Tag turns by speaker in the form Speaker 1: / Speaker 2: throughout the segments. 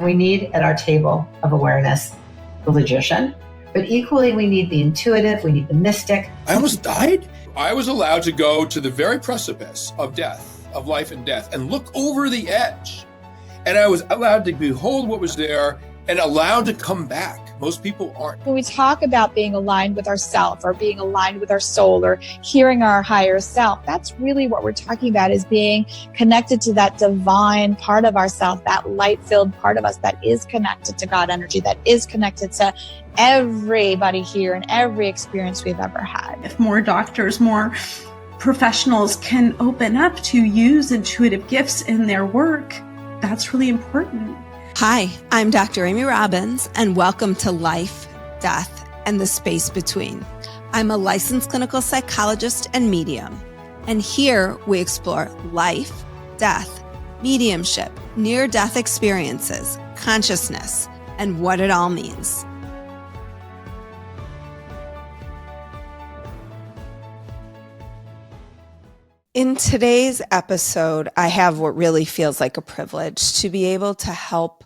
Speaker 1: We need at our table of awareness the logician, but equally we need the intuitive, we need the mystic.
Speaker 2: I almost died. I was allowed to go to the very precipice of death, of life and death, and look over the edge. And I was allowed to behold what was there and allowed to come back. Most people aren't.
Speaker 3: When we talk about being aligned with ourself or being aligned with our soul or hearing our higher self, that's really what we're talking about, is being connected to that divine part of ourself, that light-filled part of us that is connected to God energy, that is connected to everybody here and every experience we've ever had.
Speaker 4: If more doctors, more professionals can open up to use intuitive gifts in their work, that's really important.
Speaker 5: Hi, I'm Dr. Amy Robbins, and welcome to Life, Death, and the Space Between. I'm a licensed clinical psychologist and medium, and here we explore life, death, mediumship, near-death experiences, consciousness, and what it all means. In today's episode, I have what really feels like a privilege to be able to help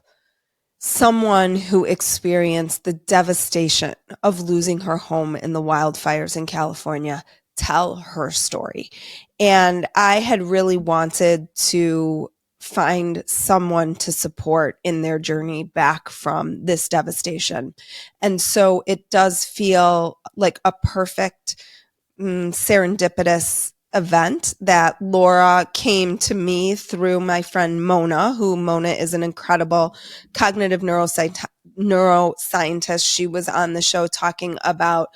Speaker 5: someone who experienced the devastation of losing her home in the wildfires in California tell her story. And I had really wanted to find someone to support in their journey back from this devastation. And so it does feel like a perfect serendipitous event that Laura came to me through my friend Mona, who Mona is an incredible cognitive neuroscientist. She was on the show talking about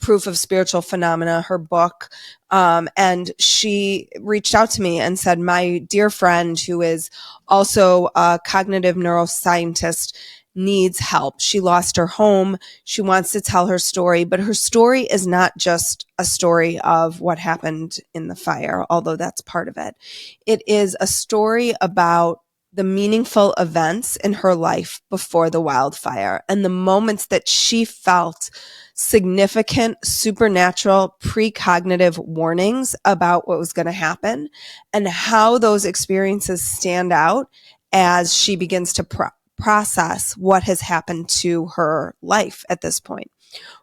Speaker 5: Proof of Spiritual Phenomena, her book, and she reached out to me and said, my dear friend, who is also a cognitive neuroscientist, needs help. She lost her home. She wants to tell her story, but her story is not just a story of what happened in the fire, although that's part of it. It is a story about the meaningful events in her life before the wildfire and the moments that she felt significant supernatural precognitive warnings about what was going to happen and how those experiences stand out as she begins to process what has happened to her life at this point.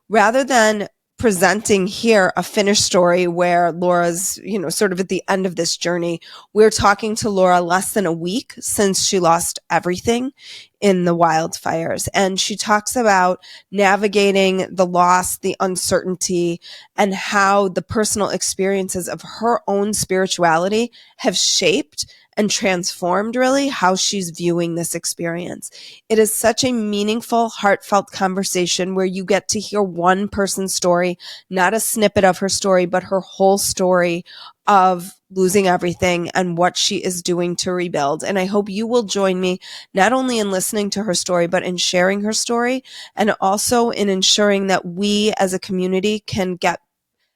Speaker 5: Rather than presenting here a finished story where Laura's, sort of at the end of this journey, we're talking to Laura less than a week since she lost everything in the wildfires. And she talks about navigating the loss, the uncertainty, and how the personal experiences of her own spirituality have shaped and transformed really how she's viewing this experience. It is such a meaningful, heartfelt conversation where you get to hear one person's story, not a snippet of her story, but her whole story of losing everything and what she is doing to rebuild. And I hope you will join me not only in listening to her story, but in sharing her story and also in ensuring that we as a community can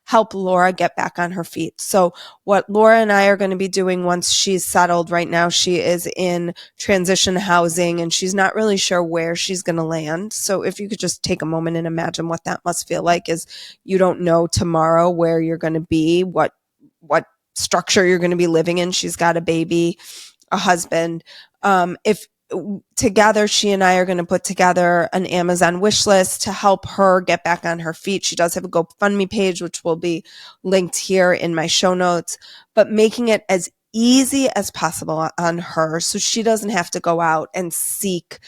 Speaker 5: help Laura get back on her feet. So what Laura and I are going to be doing once she's settled, right now she is in transition housing and she's not really sure where she's going to land. So if you could just take a moment and imagine what that must feel like, is you don't know tomorrow where you're going to be, what structure you're going to be living in. She's got a baby, a husband. If together, she and I are going to put together an Amazon wish list to help her get back on her feet. She does have a GoFundMe page, which will be linked here in my show notes, but making it as easy as possible on her so she doesn't have to go out and seek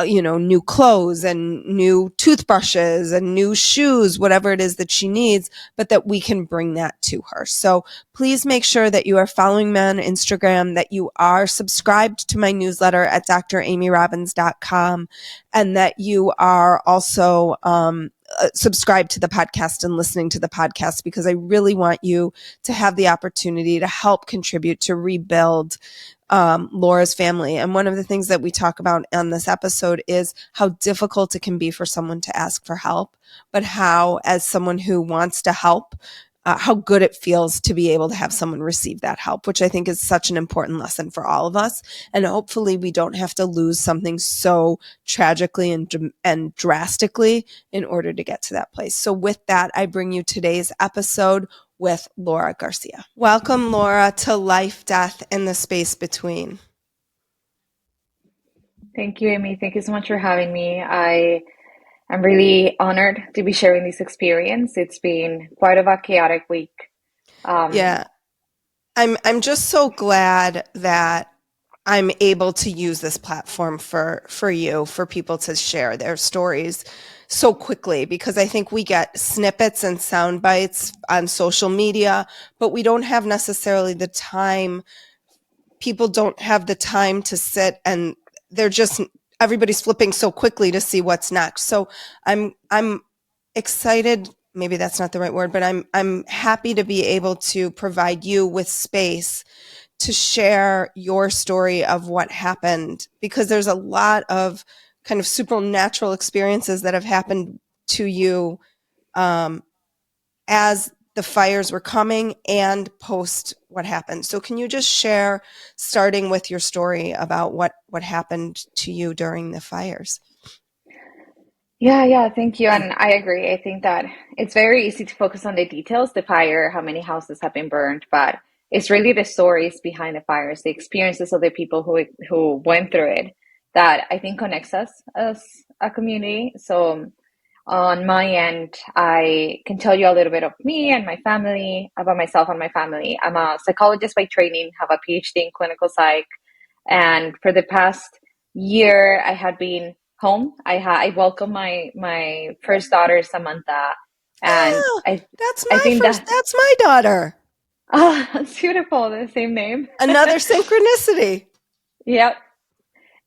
Speaker 5: new clothes and new toothbrushes and new shoes, whatever it is that she needs, but that we can bring that to her. So please make sure that you are following me on Instagram, that you are subscribed to my newsletter at dramyrobbins.com, and that you are also subscribed to the podcast and listening to the podcast, because I really want you to have the opportunity to help contribute to rebuild Laura's family. And one of the things that we talk about on this episode is how difficult it can be for someone to ask for help, but how, as someone who wants to help, how good it feels to be able to have someone receive that help, which I think is such an important lesson for all of us. And hopefully we don't have to lose something so tragically and drastically in order to get to that place. So with that, I bring you today's episode with Laura Garcia. Welcome, Laura, to Life, Death, and the Space Between.
Speaker 6: Thank you, Amy. Thank you so much for having me. I'm really honored to be sharing this experience. It's been quite of a chaotic week. Um,
Speaker 5: Yeah. I'm just so glad that I'm able to use this platform for you, for people to share their stories so quickly, because I think we get snippets and sound bites on social media, but we don't have necessarily the time. People don't have the time to sit, and they're just, everybody's flipping so quickly to see what's next. So I'm excited, maybe that's not the right word, but I'm happy to be able to provide you with space to share your story of what happened, because there's a lot of kind of supernatural experiences that have happened to you as the fires were coming and post what happened. So can you just share, starting with your story, about what happened to you during the fires?
Speaker 6: yeah, thank you. And I agree. I think that it's very easy to focus on the details, the fire, how many houses have been burned, but it's really the stories behind the fires, the experiences of the people who went through it that I think connects us as a community. So on my end, I can tell you a little bit of me and my family, about myself and my family. I'm a psychologist by training, have a PhD in clinical psych. And for the past year, I had been home. I welcomed my first daughter, Samantha. And
Speaker 5: Oh,
Speaker 6: I think that,
Speaker 5: that's my daughter.
Speaker 6: oh, it's beautiful, the same name.
Speaker 5: Another synchronicity.
Speaker 6: Yep.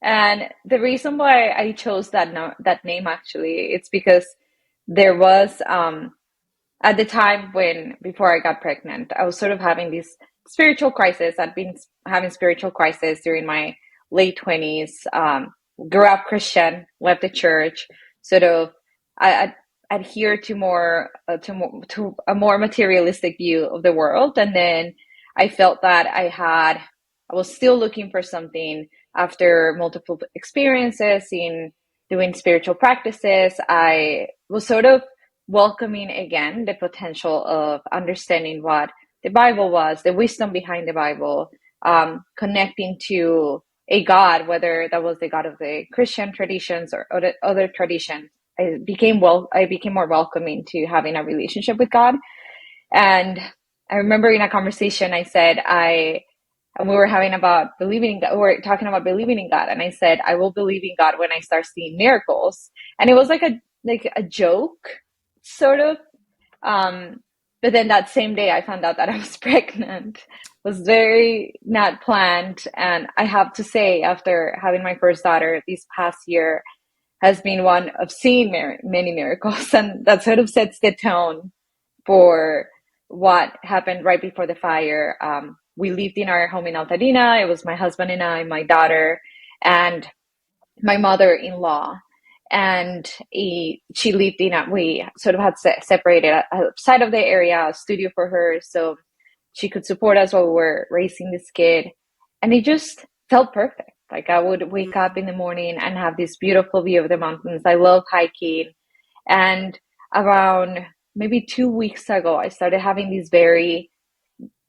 Speaker 6: And the reason why I chose that that name, actually, it's because there was at the time, when before I got pregnant, I was sort of having this spiritual crisis. I'd been having spiritual crisis during my late 20s. Grew up Christian, left the church, sort of I adhered to to a more materialistic view of the world, and then I felt that I was still looking for something after multiple experiences in doing spiritual practices. I was sort of welcoming again the potential of understanding what the Bible was, the wisdom behind the Bible, connecting to a God, whether that was the God of the Christian traditions or other traditions. I became more welcoming to having a relationship with God. And I remember in a conversation I said, and we were having about believing in God, we were talking about believing in God, and I said, I will believe in God when I start seeing miracles. And it was like a joke, sort of. But then that same day, I found out that I was pregnant. It was very not planned. And I have to say, after having my first daughter, this past year has been one of seeing many miracles. And that sort of sets the tone for what happened right before the fire. We lived in our home in Altadena. It was my husband and I, my daughter, and my mother-in-law. And she lived we sort of had separated outside of the area, a studio for her, so she could support us while we were raising this kid. And it just felt perfect. Like, I would wake up in the morning and have this beautiful view of the mountains. I love hiking. And around maybe 2 weeks ago, I started having this very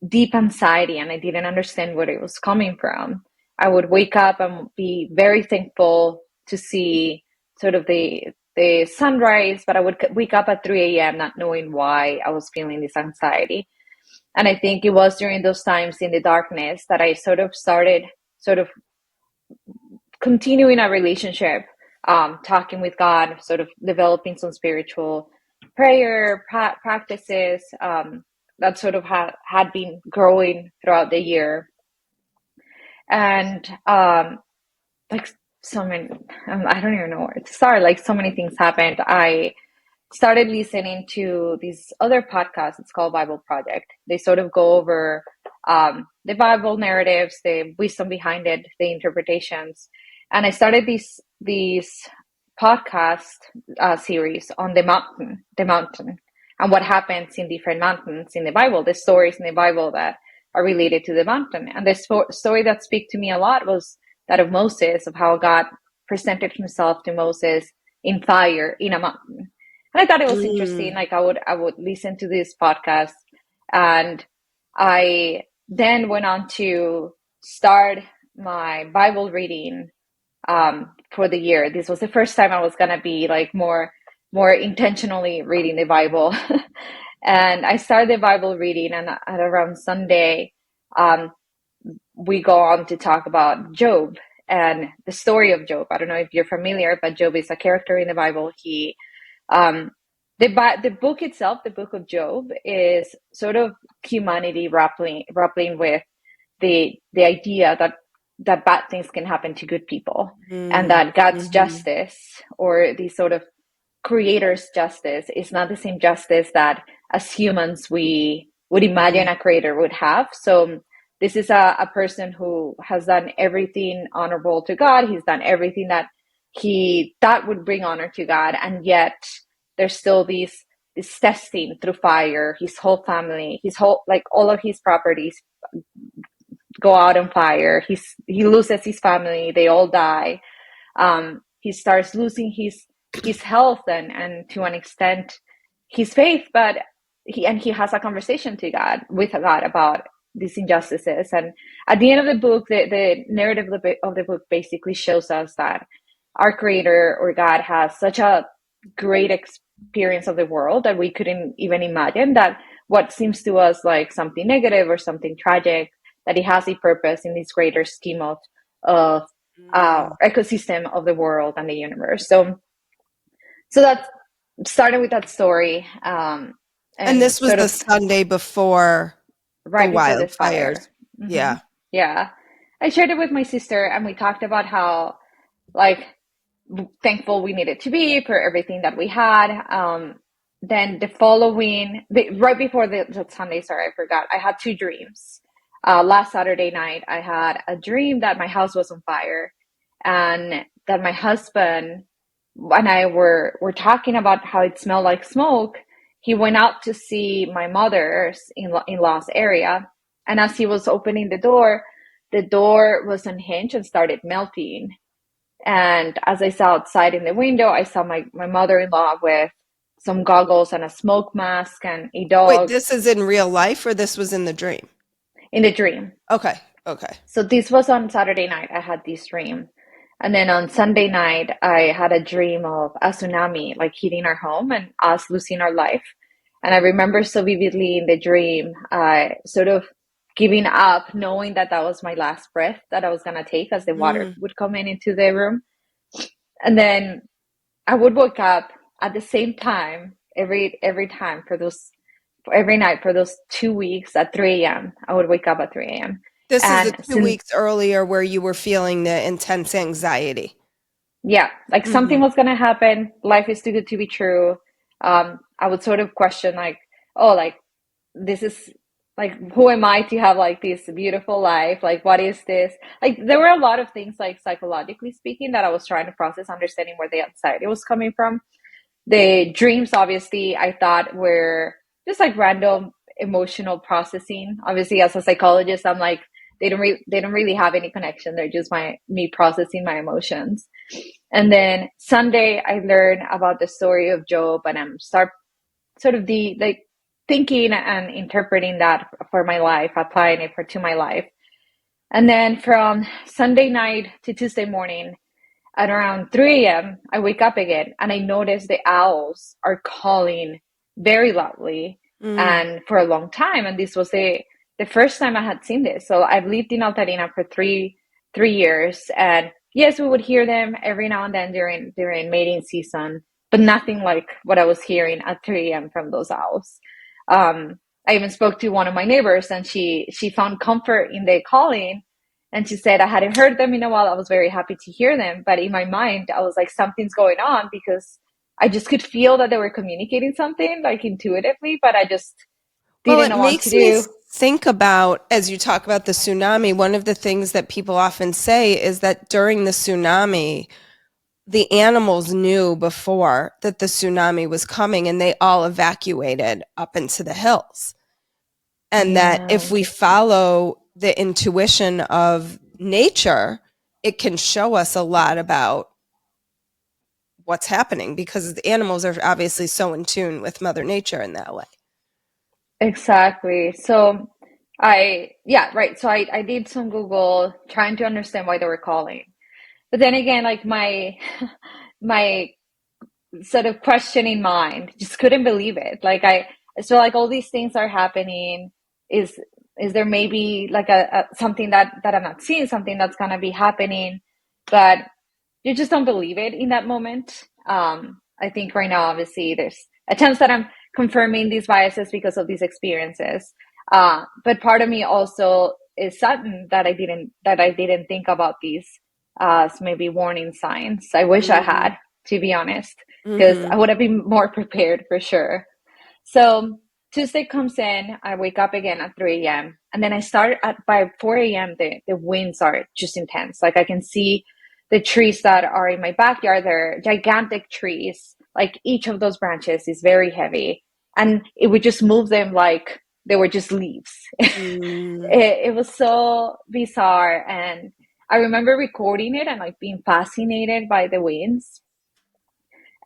Speaker 6: deep anxiety, and I didn't understand where it was coming from. I would wake up and be very thankful to see sort of the sunrise, but I would wake up at 3 a.m. not knowing why I was feeling this anxiety. And I think it was during those times in the darkness that I sort of started sort of continuing a relationship, talking with God, sort of developing some spiritual prayer practices that sort of had been growing throughout the year. And like so many, I don't even know where to start. Like, so many things happened. I started listening to this other podcast. It's called Bible Project. They sort of go over the Bible narratives, the wisdom behind it, the interpretations. And I started this podcast series on the mountain, and what happens in different mountains in the Bible, the stories in the Bible that are related to the mountain. And the story that spoke to me a lot was that of Moses, of how God presented himself to Moses in fire in a mountain. And I thought it was interesting. Like, I would listen to this podcast, and I then went on to start my Bible reading for the year. This was the first time I was gonna be like more intentionally reading the Bible. And I started the Bible reading, and at around Sunday, we go on to talk about Job and the story of Job. I don't know if you're familiar, but Job is a character in the Bible. He, the book itself, the book of Job, is sort of humanity grappling with the idea that bad things can happen to good people, and that God's justice, or the sort of creator's justice, is not the same justice that as humans we would imagine a creator would have. So this is a person who has done everything honorable to God. He's done everything that he thought would bring honor to God, and yet there's still this testing through fire. His whole family, like all of his properties go out on fire. He loses his family. They all die. He starts losing his health and to an extent his faith, but he has a conversation with God about these injustices. And at the end of the book, the narrative of the book basically shows us that our creator, or God, has such a great experience of the world that we couldn't even imagine, that what seems to us like something negative or something tragic, that he has a purpose in this greater scheme of ecosystem of the world and the universe. So that's starting with that story.
Speaker 5: And this was the Sunday before
Speaker 6: right
Speaker 5: the
Speaker 6: before this fire.
Speaker 5: wildfires. Mm-hmm.
Speaker 6: Yeah. I shared it with my sister, and we talked about how like thankful we needed to be for everything that we had. Then right before the Sunday, sorry, I forgot. I had two dreams. Last Saturday night, I had a dream that my house was on fire, and that my husband and I were talking about how it smelled like smoke. He went out to see my mother's in-laws area, and as he was opening the door was unhinged and started melting. And as I saw outside in the window, I saw my mother-in-law with some goggles and a smoke mask and a dog.
Speaker 5: Wait, this is in real life, or this was in the dream?
Speaker 6: In the dream.
Speaker 5: Okay.
Speaker 6: So this was on Saturday night. I had this dream. And then on Sunday night, I had a dream of a tsunami like hitting our home and us losing our life. And I remember so vividly in the dream, sort of giving up, knowing that was my last breath that I was going to take as the water would come into the room. And then I would wake up at the same time every night for those 2 weeks at 3 a.m. I would wake up at 3 a.m.
Speaker 5: This is the 2 weeks earlier where you were feeling the intense anxiety.
Speaker 6: Yeah, like something was going to happen. Life is too good to be true. I would sort of question like, oh, like this is like, who am I to have like this beautiful life? Like, what is this? Like, there were a lot of things, like psychologically speaking, that I was trying to process, understanding where the anxiety was coming from. The dreams, obviously, I thought were just like random emotional processing. Obviously, as a psychologist, I'm like, they don't really have any connection. They're just me processing my emotions. And then Sunday, I learned about the story of Job, and I'm start sort of thinking and interpreting that for my life, applying it to my life. And then from Sunday night to Tuesday morning, at around 3 a.m., I wake up again, and I notice the owls are calling very loudly and for a long time. And this was the first time I had seen this. So I've lived in Altarina for three years, and yes, we would hear them every now and then during mating season, but nothing like what I was hearing at 3 a.m. from those owls. I even spoke to one of my neighbors, and she found comfort in the calling, and she said, I hadn't heard them in a while. I was very happy to hear them, but in my mind, I was like, something's going on, because I just could feel that they were communicating something like intuitively, but I just didn't know what to do.
Speaker 5: Makes me think about, as you talk about the tsunami, one of the things that people often say is that during the tsunami, the animals knew before that the tsunami was coming, and they all evacuated up into the hills. And that if we follow the intuition of nature, it can show us a lot about what's happening, because the animals are obviously so in tune with Mother Nature in that way.
Speaker 6: Exactly. So I did some Google trying to understand why they were calling. But then again, like my sort of questioning mind just couldn't believe it. So like all these things are happening. Is there maybe like a something that I'm not seeing, something that's gonna be happening, but you just don't believe it in that moment. I think right now, obviously, there's a chance that I'm confirming these biases because of these experiences. But part of me also is saddened that I didn't think about these as maybe warning signs. I wish I had, to be honest, because I would have been more prepared for sure. So Tuesday comes in, I wake up again at 3 a.m. And then I start by 4 a.m. The winds are just intense. Like I can see the trees that are in my backyard. They're gigantic trees. Like each of those branches is very heavy. And it would just move them like they were just leaves. It was so bizarre. And I remember recording it and like being fascinated by the winds.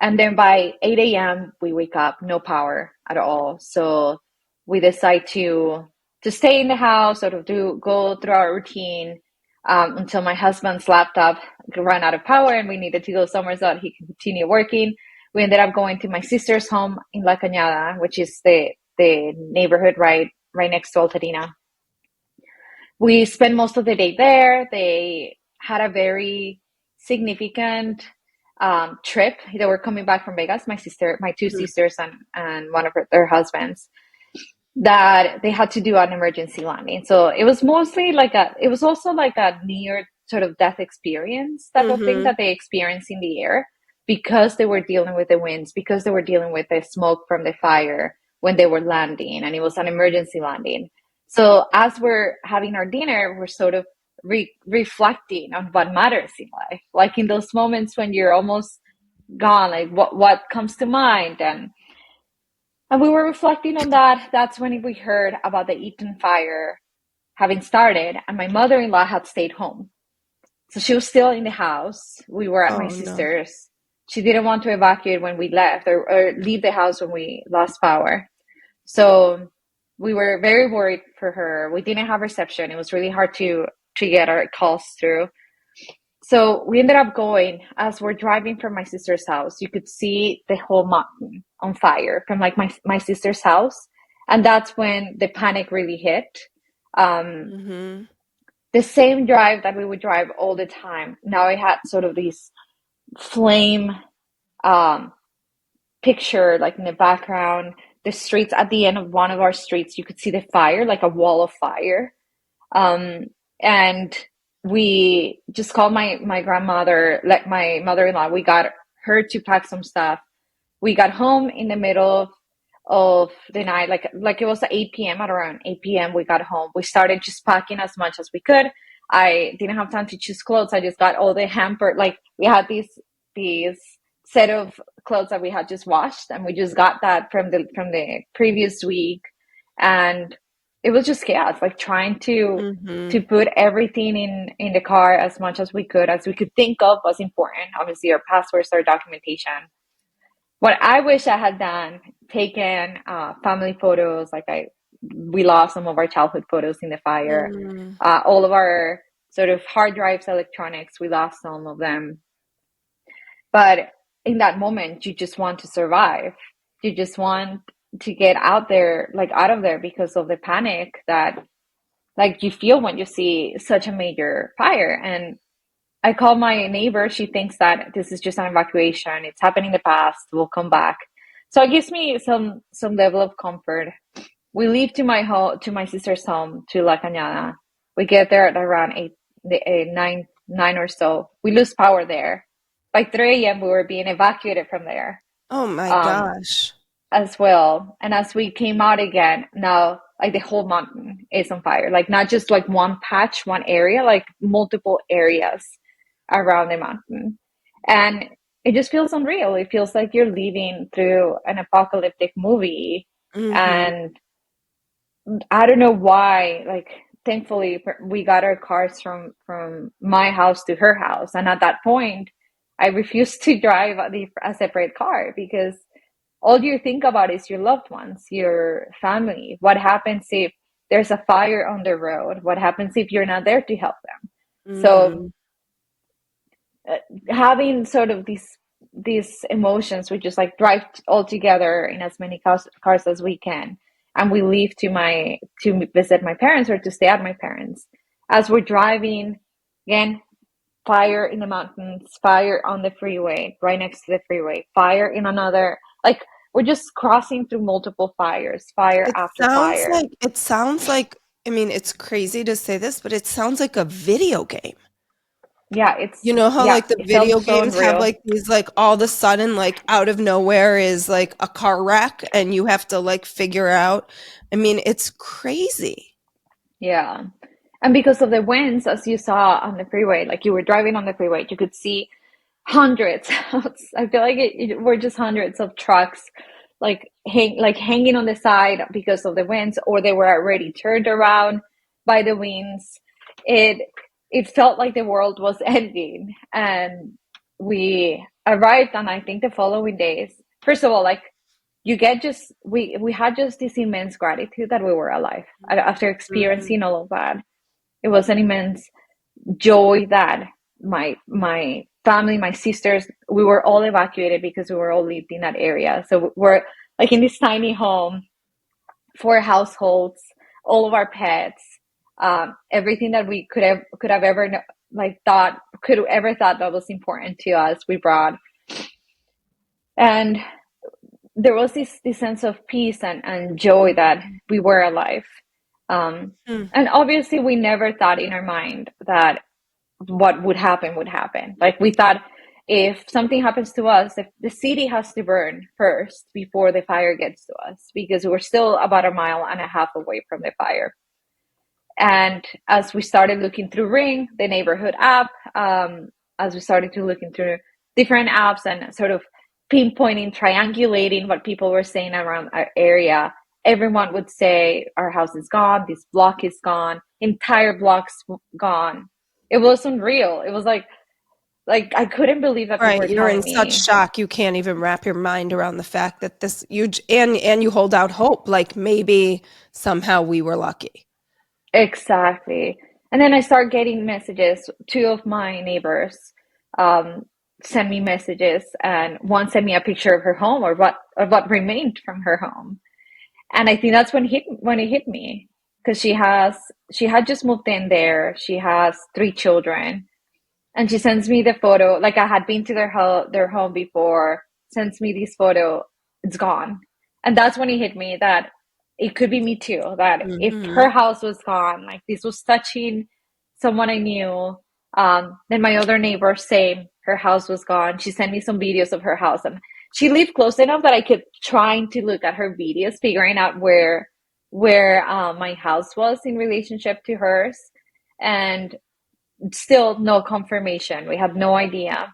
Speaker 6: And then by 8 a.m., we wake up, no power at all. So we decide to stay in the house, sort of go through our routine until my husband's laptop ran out of power and we needed to go somewhere so that he could continue working. We ended up going to my sister's home in La Cañada, which is the neighborhood right next to Altadena. We spent most of the day there. They had a very significant trip. They were coming back from Vegas, my two sisters and one of their husbands, that they had to do an emergency landing. So it was mostly it was also like a near sort of death experience type of thing that they experienced in the air because they were dealing with the winds, because they were dealing with the smoke from the fire when they were landing, and it was an emergency landing. So as we're having our dinner, we're sort of reflecting on what matters in life, like in those moments when you're almost gone, like what comes to mind. And we were reflecting on that. That's when we heard about the Eaton fire having started, and my mother-in-law had stayed home, so she was still in the house. We were at my sister's. She didn't want to evacuate when we left or leave the house when we lost power. So we were very worried for her. We didn't have reception. It was really hard to get our calls through. So we ended up going. As we're driving from my sister's house, you could see the whole mountain on fire from like my sister's house. And that's when the panic really hit. The same drive that we would drive all the time. Now I had sort of these flame picture like in the background. The streets at the end of one of our streets, you could see the fire, like a wall of fire. And we just called my grandmother, like my mother-in-law. We got her to pack some stuff. We got home in the middle of the night, like it was at 8 p.m. At around 8 p.m. we got home. We started just packing as much as we could. I didn't have time to choose clothes. I just got all the hamper. Like we had these set of clothes that we had just washed, and we just got that from the previous week. And it was just chaos, like trying to put everything in the car as much as we could think of was important. Obviously, our passports, our documentation. What I wish I had done, taken family photos. We lost some of our childhood photos in the fire. All of our sort of hard drives, electronics, we lost some of them. But in that moment, you just want to survive. You just want to get out of there because of the panic that like you feel when you see such a major fire. And I called my neighbor. She thinks that this is just an evacuation. It's happened in the past. We'll come back. So it gives me some level of comfort. We leave to my sister's home, to La Cañada. We get there at around 9 or so. We lose power there. By 3 a.m., we were being evacuated from there.
Speaker 5: Oh my gosh.
Speaker 6: As well. And as we came out again, now like the whole mountain is on fire. Like not just like one patch, one area, like multiple areas around the mountain. And it just feels unreal. It feels like you're living through an apocalyptic movie. And I don't know why, like thankfully we got our cars from my house to her house. And at that point, I refused to drive a separate car because all you think about is your loved ones, your family. What happens if there's a fire on the road? What happens if you're not there to help them? So having sort of these emotions, we just like drive all together in as many cars as we can, and we leave to visit my parents or to stay at my parents. As we're driving, again, fire in the mountains, fire on the freeway, right next to the freeway, fire in another, like we're just crossing through multiple fires, fire after fire.
Speaker 5: It sounds like, I mean, it's crazy to say this, but it sounds like a video game.
Speaker 6: Yeah,
Speaker 5: You know how like the
Speaker 6: it felt
Speaker 5: video
Speaker 6: so
Speaker 5: games have
Speaker 6: unreal.
Speaker 5: like these, like all of a sudden, like out of nowhere is like a car wreck and you have to like figure out. I mean, it's crazy.
Speaker 6: Yeah. And because of the winds, as you saw on the freeway, like you were driving on the freeway, you could see hundreds. I feel like it were just hundreds of trucks, like hanging on the side because of the winds, or they were already turned around by the winds. It felt like the world was ending, and we arrived. And I think the following days, first of all, like you get just we had just this immense gratitude that we were alive after experiencing all of that. It was an immense joy that my family, my sisters, we were all evacuated because we were all lived in that area. So we're like in this tiny home, 4 households, all of our pets, everything that we could have ever thought that was important to us, we brought. And there was this sense of peace and joy that we were alive. And obviously we never thought in our mind that what would happen would happen. Like we thought, if something happens to us, if the city has to burn first before the fire gets to us, because we're still about 1.5 miles away from the fire. And as we started looking through Ring, the neighborhood app, as we started to look into different apps and sort of pinpointing, triangulating what people were saying around our area, everyone would say, our house is gone, this block is gone, entire blocks gone. It was unreal. It was like I couldn't believe that people were
Speaker 5: You're in
Speaker 6: telling
Speaker 5: such
Speaker 6: me.
Speaker 5: shock you can't even wrap your mind around the fact that this and you hold out hope, like maybe somehow we were lucky.
Speaker 6: Exactly. And then I start getting messages. 2 of my neighbors sent me messages, and one sent me a picture of her home, or what remained from her home. And I think that's when it hit me, because she had just moved in there. She has 3 children, and she sends me the photo. Like I had been to their home before. Sends me this photo. It's gone, and that's when it hit me that it could be me too. That if her house was gone, like this was touching someone I knew. Then my other neighbor, same. Her house was gone. She sent me some videos of her house, and she lived close enough that I kept trying to look at her videos, figuring out where my house was in relationship to hers, and still no confirmation. We had no idea.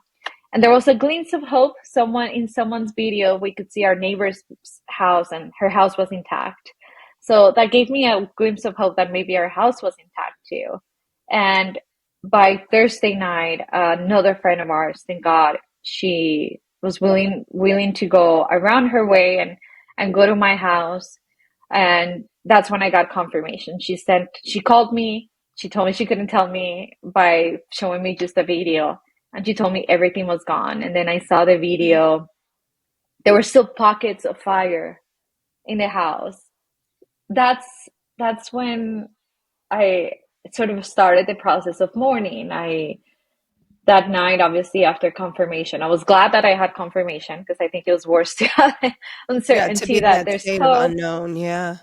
Speaker 6: And there was a glimpse of hope. In someone's video, we could see our neighbor's house, and her house was intact. So that gave me a glimpse of hope that maybe our house was intact too. And by Thursday night, another friend of ours, thank God, she was willing to go around her way and go to my house. And that's when I got confirmation. She called me. She told me she couldn't tell me by showing me just a video. And she told me everything was gone. And then I saw the video. There were still pockets of fire in the house. That's when I sort of started the process of mourning. That night, obviously, after confirmation, I was glad that I had confirmation, because I think it was worse to have uncertainty
Speaker 5: to be in
Speaker 6: that
Speaker 5: that
Speaker 6: there's
Speaker 5: state
Speaker 6: hope.
Speaker 5: of unknown. Yeah.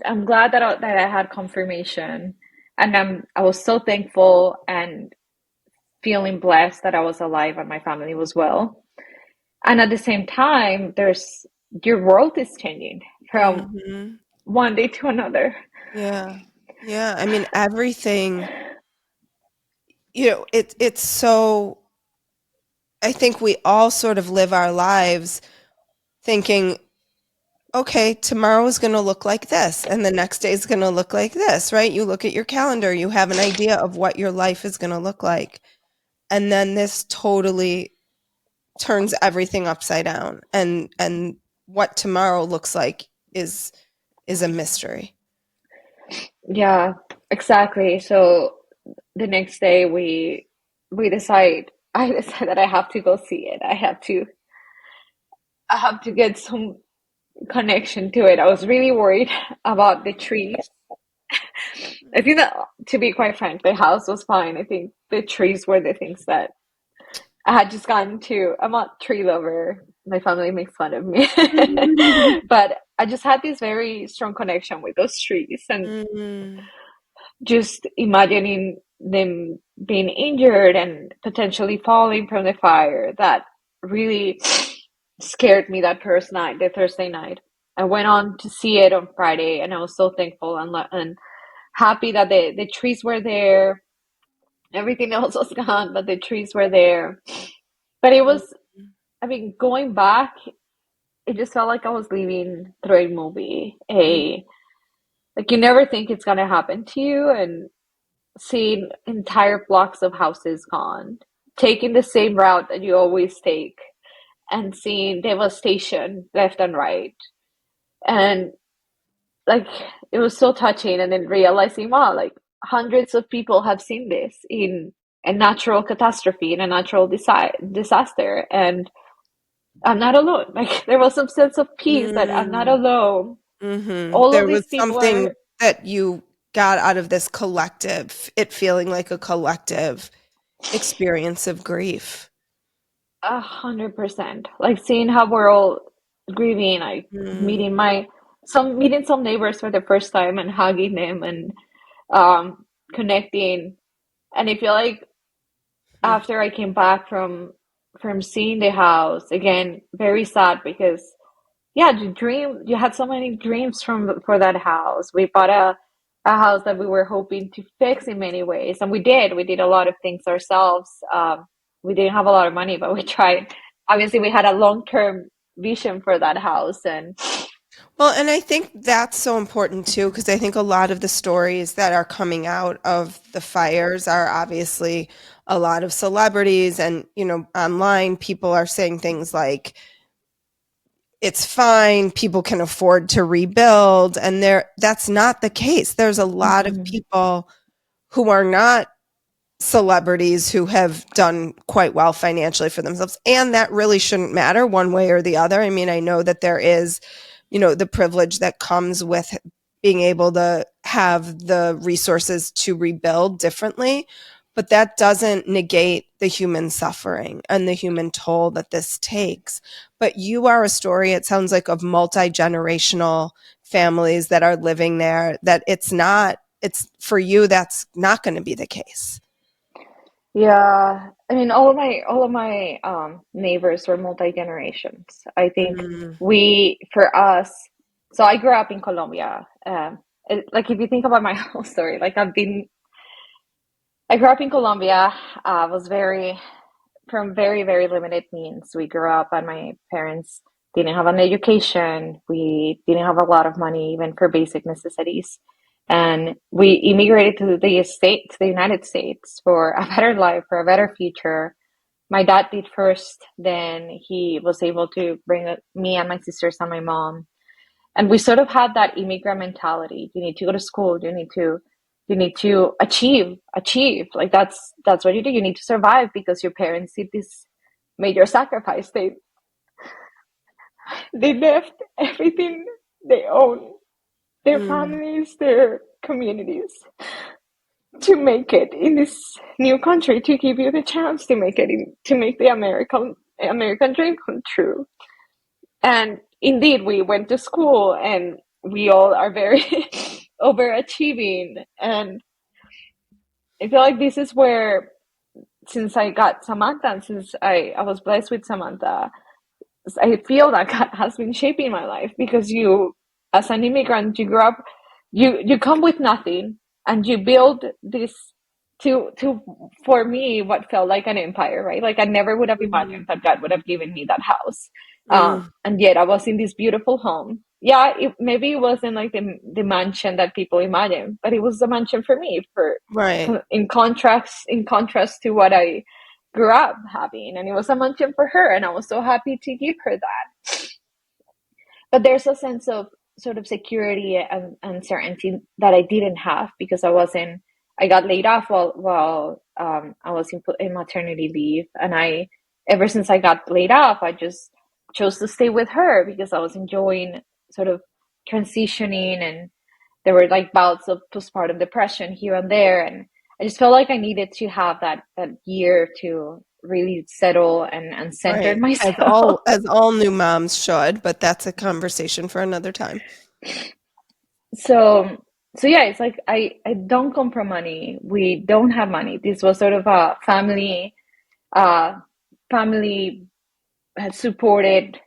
Speaker 6: I'm glad that I had confirmation, and I was so thankful and feeling blessed that I was alive and my family was well. And at the same time, your world is changing from one day to another.
Speaker 5: Yeah. Yeah. I mean, everything, it's so, I think we all sort of live our lives thinking, okay, tomorrow is going to look like this, and the next day is going to look like this, right? You look at your calendar, you have an idea of what your life is going to look like. And then this totally turns everything upside down, and what tomorrow looks like is a mystery.
Speaker 6: Yeah, exactly. So the next day we I decide that I have to go see it. I have to get some connection to it. I was really worried about the trees. I think that, to be quite frank, the house was fine. I think the trees were the things that I had just gotten to. I'm not a tree lover. My family makes fun of me. But I just had this very strong connection with those trees, and just imagining them being injured and potentially falling from the fire, that really scared me that first night, the Thursday night. I went on to see it on Friday, and I was so thankful and happy that the trees were there. Everything else was gone, but the trees were there. But it was, I mean, going back, it just felt like I was living through a movie. Like, you never think it's gonna happen to you, and seeing entire blocks of houses gone, taking the same route that you always take, and seeing devastation left and right. And like, it was so touching. And then realizing, wow, like hundreds of people have seen this in a natural catastrophe, in a natural disaster. And I'm not alone. Like, there was some sense of peace that I'm not alone. All
Speaker 5: There
Speaker 6: of
Speaker 5: was
Speaker 6: these people
Speaker 5: something
Speaker 6: are
Speaker 5: that you got out of this collective, it feeling like a collective experience of grief.
Speaker 6: 100%. Like, seeing how we're all grieving, like meeting some neighbors for the first time and hugging them, and connecting. And I feel like after I came back from seeing the house again, very sad, because yeah, you had so many dreams for that house. We bought a house that we were hoping to fix in many ways, and we did a lot of things ourselves. We didn't have a lot of money, but we tried. Obviously, we had a long-term vision for that house. And
Speaker 5: Well, and I think that's so important too, because I think a lot of the stories that are coming out of the fires are obviously a lot of celebrities, and, online people are saying things like, it's fine, people can afford to rebuild, and that's not the case. There's a lot of people who are not celebrities who have done quite well financially for themselves, and that really shouldn't matter one way or the other. I mean, I know that there is, the privilege that comes with being able to have the resources to rebuild differently, but that doesn't negate the human suffering and the human toll that this takes. But you are a story, it sounds like, of multi-generational families that are living there, that it's for you, that's not going to be the case.
Speaker 6: yeah, I mean, all of my neighbors were multi-generations. I think for us, so I grew up in Colombia. Like, if you think about my whole story, like, I grew up in Colombia. Was from very, very limited means. We grew up, and my parents didn't have an education. We didn't have a lot of money, even for basic necessities. And we immigrated to the United States, for a better life, for a better future. My dad did first, then he was able to bring me and my sisters and my mom. And we sort of had that immigrant mentality. You need to go to school. You need to achieve. Like, that's what you do. You need to survive, because your parents did this major sacrifice. They left everything they own, their families, their communities, to make it in this new country, to give you the chance to make it to make the American dream come true. And indeed, we went to school, and we all are very overachieving. And I feel like this is where, since I got Samantha, and since I was blessed with Samantha, I feel that God has been shaping my life, because you, as an immigrant, you grew up, you come with nothing, and you build this for me, what felt like an empire, right? Like, I never would have imagined that God would have given me that house. And yet I was in this beautiful home. Yeah, maybe it wasn't like the mansion that people imagine, but it was a mansion for me, in contrast to what I grew up having. And it was a mansion for her, and I was so happy to give her that. But there's a sense of sort of security and certainty that I didn't have, because I wasn't I got laid off while I was in maternity leave, and ever since I got laid off, I just chose to stay with her because I was enjoying sort of transitioning, and there were like bouts of postpartum depression here and there, and I just felt like I needed to have that year to really settle and center
Speaker 5: Right.
Speaker 6: myself.
Speaker 5: As all new moms should, but that's a conversation for another time.
Speaker 6: So yeah, it's like I don't come from money. We don't have money. This was sort of a uh family had supported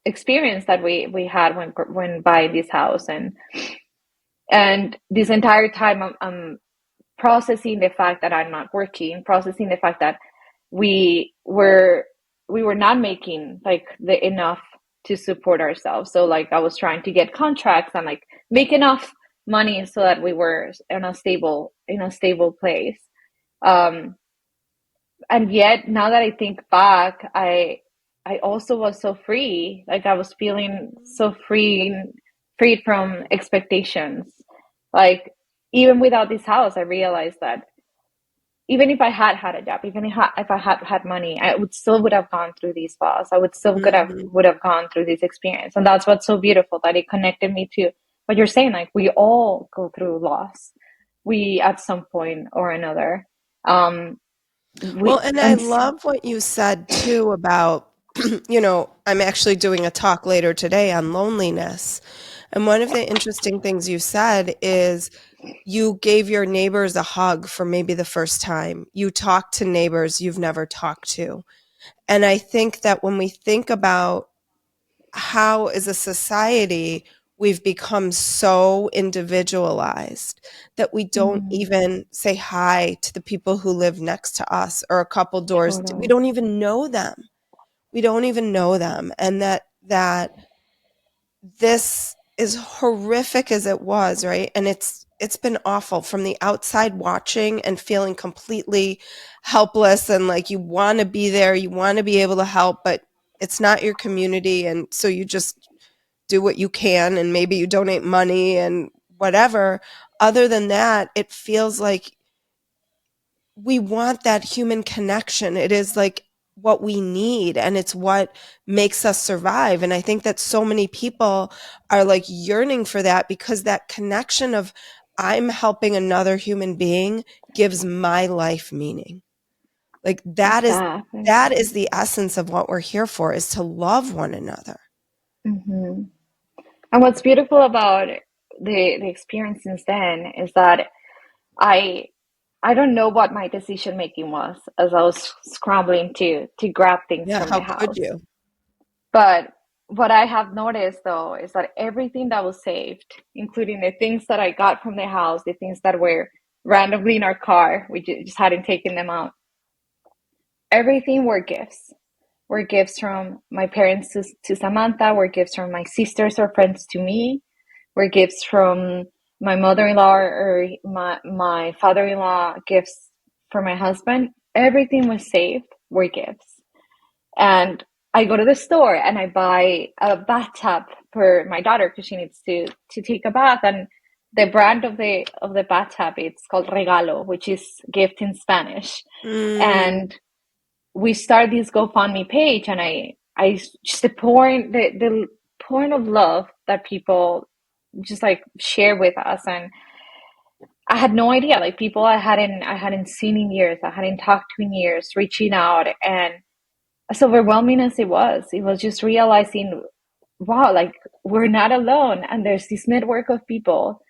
Speaker 6: experience that we had when buying this house, and this entire time I'm processing the fact that I'm not working, processing the fact that we were not making like the enough to support ourselves. So like I was trying to get contracts and like make enough money so that we were in a stable place. Um, and yet now that I think back, I also was so free. Like I was feeling so freed from expectations. Like even without this house, I realized that even if I had a job, even if I had money, I would have gone through these falls. I
Speaker 5: Mhm.
Speaker 6: would have gone through this experience, and that's what's so beautiful, that it connected me to what you're saying. Like we all go through loss, we at some point or another. Um,
Speaker 5: Well,
Speaker 6: we
Speaker 5: and I
Speaker 6: and
Speaker 5: love what you said too about, I'm actually doing a talk later today on loneliness. And one of the interesting things you said is you gave your neighbors a hug for maybe the first time. You talked to neighbors you've never talked to. And I think that when we think about how, as a society, we've become so individualized that we don't even say hi to the people who live next to us or a couple doors. We
Speaker 6: totally,
Speaker 5: don't even know them. We don't even know them. And that this, as horrific as it was, right? And it's been awful from the outside watching and feeling completely helpless, and like you want to be there, you want to be able to help, but it's not your community, and so you just do what you can, and maybe you donate money and whatever. Other than that, it feels like we want that human connection. It is like what we need, and it's what makes us survive. And I think that so many people are like yearning for that, because that connection of I'm helping another human being gives my life meaning. Like
Speaker 6: exactly.
Speaker 5: that is the essence of what we're here for, is to love one another.
Speaker 6: hmm And what's beautiful about the experience since then is that I I don't know what my decision making was as I was scrambling to grab things
Speaker 5: Yeah,
Speaker 6: from the
Speaker 5: how could
Speaker 6: house.
Speaker 5: you?
Speaker 6: But what I have noticed though is that everything that was saved, including the things that I got from the house, the things that were randomly in our car, we just hadn't taken them out, everything were gifts. Were gifts from my parents to Samantha, were gifts from my sisters or friends to me, were gifts from my mother-in-law or my father-in-law, gifts for my husband. Everything was saved, were gifts. And I go to the store and I buy a bathtub for my daughter because she needs to take a bath. And the brand of the bathtub, it's called Regalo, which is gift in Spanish.
Speaker 5: Mm,
Speaker 6: And we start this GoFundMe page, and I just the pouring of love that people just like share with us. And I had no idea, like people I hadn't seen in years, I hadn't talked to in years, reaching out. And as overwhelming as it was just realizing, wow, like we're not alone, and there's this network of people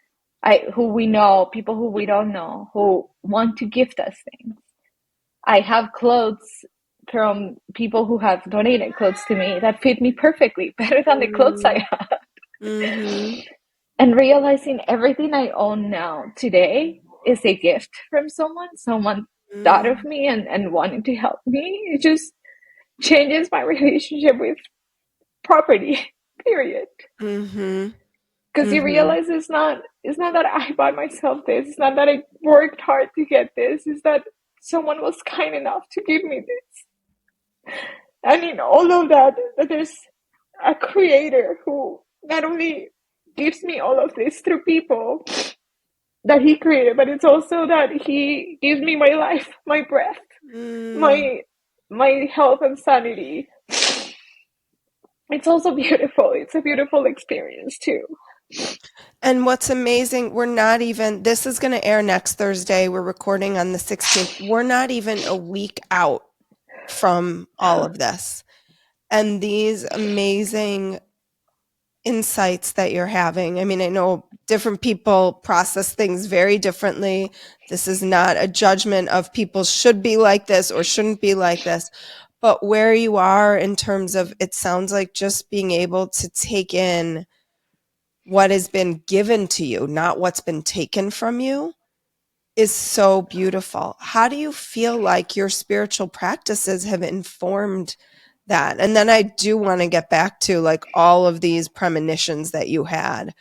Speaker 6: who we know, people who we don't know, who want to gift us things. I have clothes from people who have donated clothes to me that fit me perfectly, better than the clothes I
Speaker 5: mm,
Speaker 6: have.
Speaker 5: mhm,
Speaker 6: And realizing everything I own now today is a gift from someone. Someone thought of
Speaker 5: mm,
Speaker 6: me and wanted to help me. It just changes my relationship with property, period.
Speaker 5: mhm,
Speaker 6: Because you
Speaker 5: mhm.
Speaker 6: realize it's not that I bought myself this. It's not that I worked hard to get this. It's that someone was kind enough to give me this. And in all of that, that there's a creator who not only gives me all of this through people, that he created, but it's also that he gives me my life, my breath, my health and sanity. It's also beautiful. It's a beautiful experience too.
Speaker 5: And what's amazing, we're not even, this is going to air next Thursday. We're recording on the 16th. We're not even a week out from all of this. And these amazing insights that you're having. I mean, I know different people process things very differently. This is not a judgment of people should be like this or shouldn't be like this. But where you are in terms of, it sounds like just being able to take in what has been given to you, not what's been taken from you, is so beautiful. How do you feel like your spiritual practices have informed that? And then I do want to get back to like all of these premonitions that you had.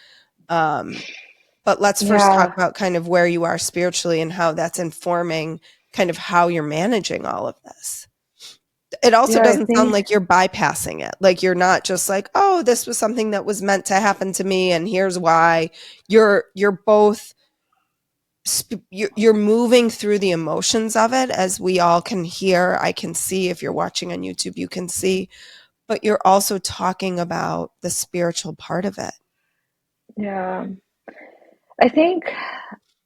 Speaker 5: But let's first talk about kind of where you are spiritually and how that's informing kind of how you're managing all of this. It also doesn't sound like you're bypassing it. Like you're not just like, oh, this was something that was meant to happen to me and here's why. You're both, you're moving through the emotions of it, as we all can hear. I can see, if you're watching on YouTube, you can see, but you're also talking about the spiritual part of it.
Speaker 6: Yeah. I think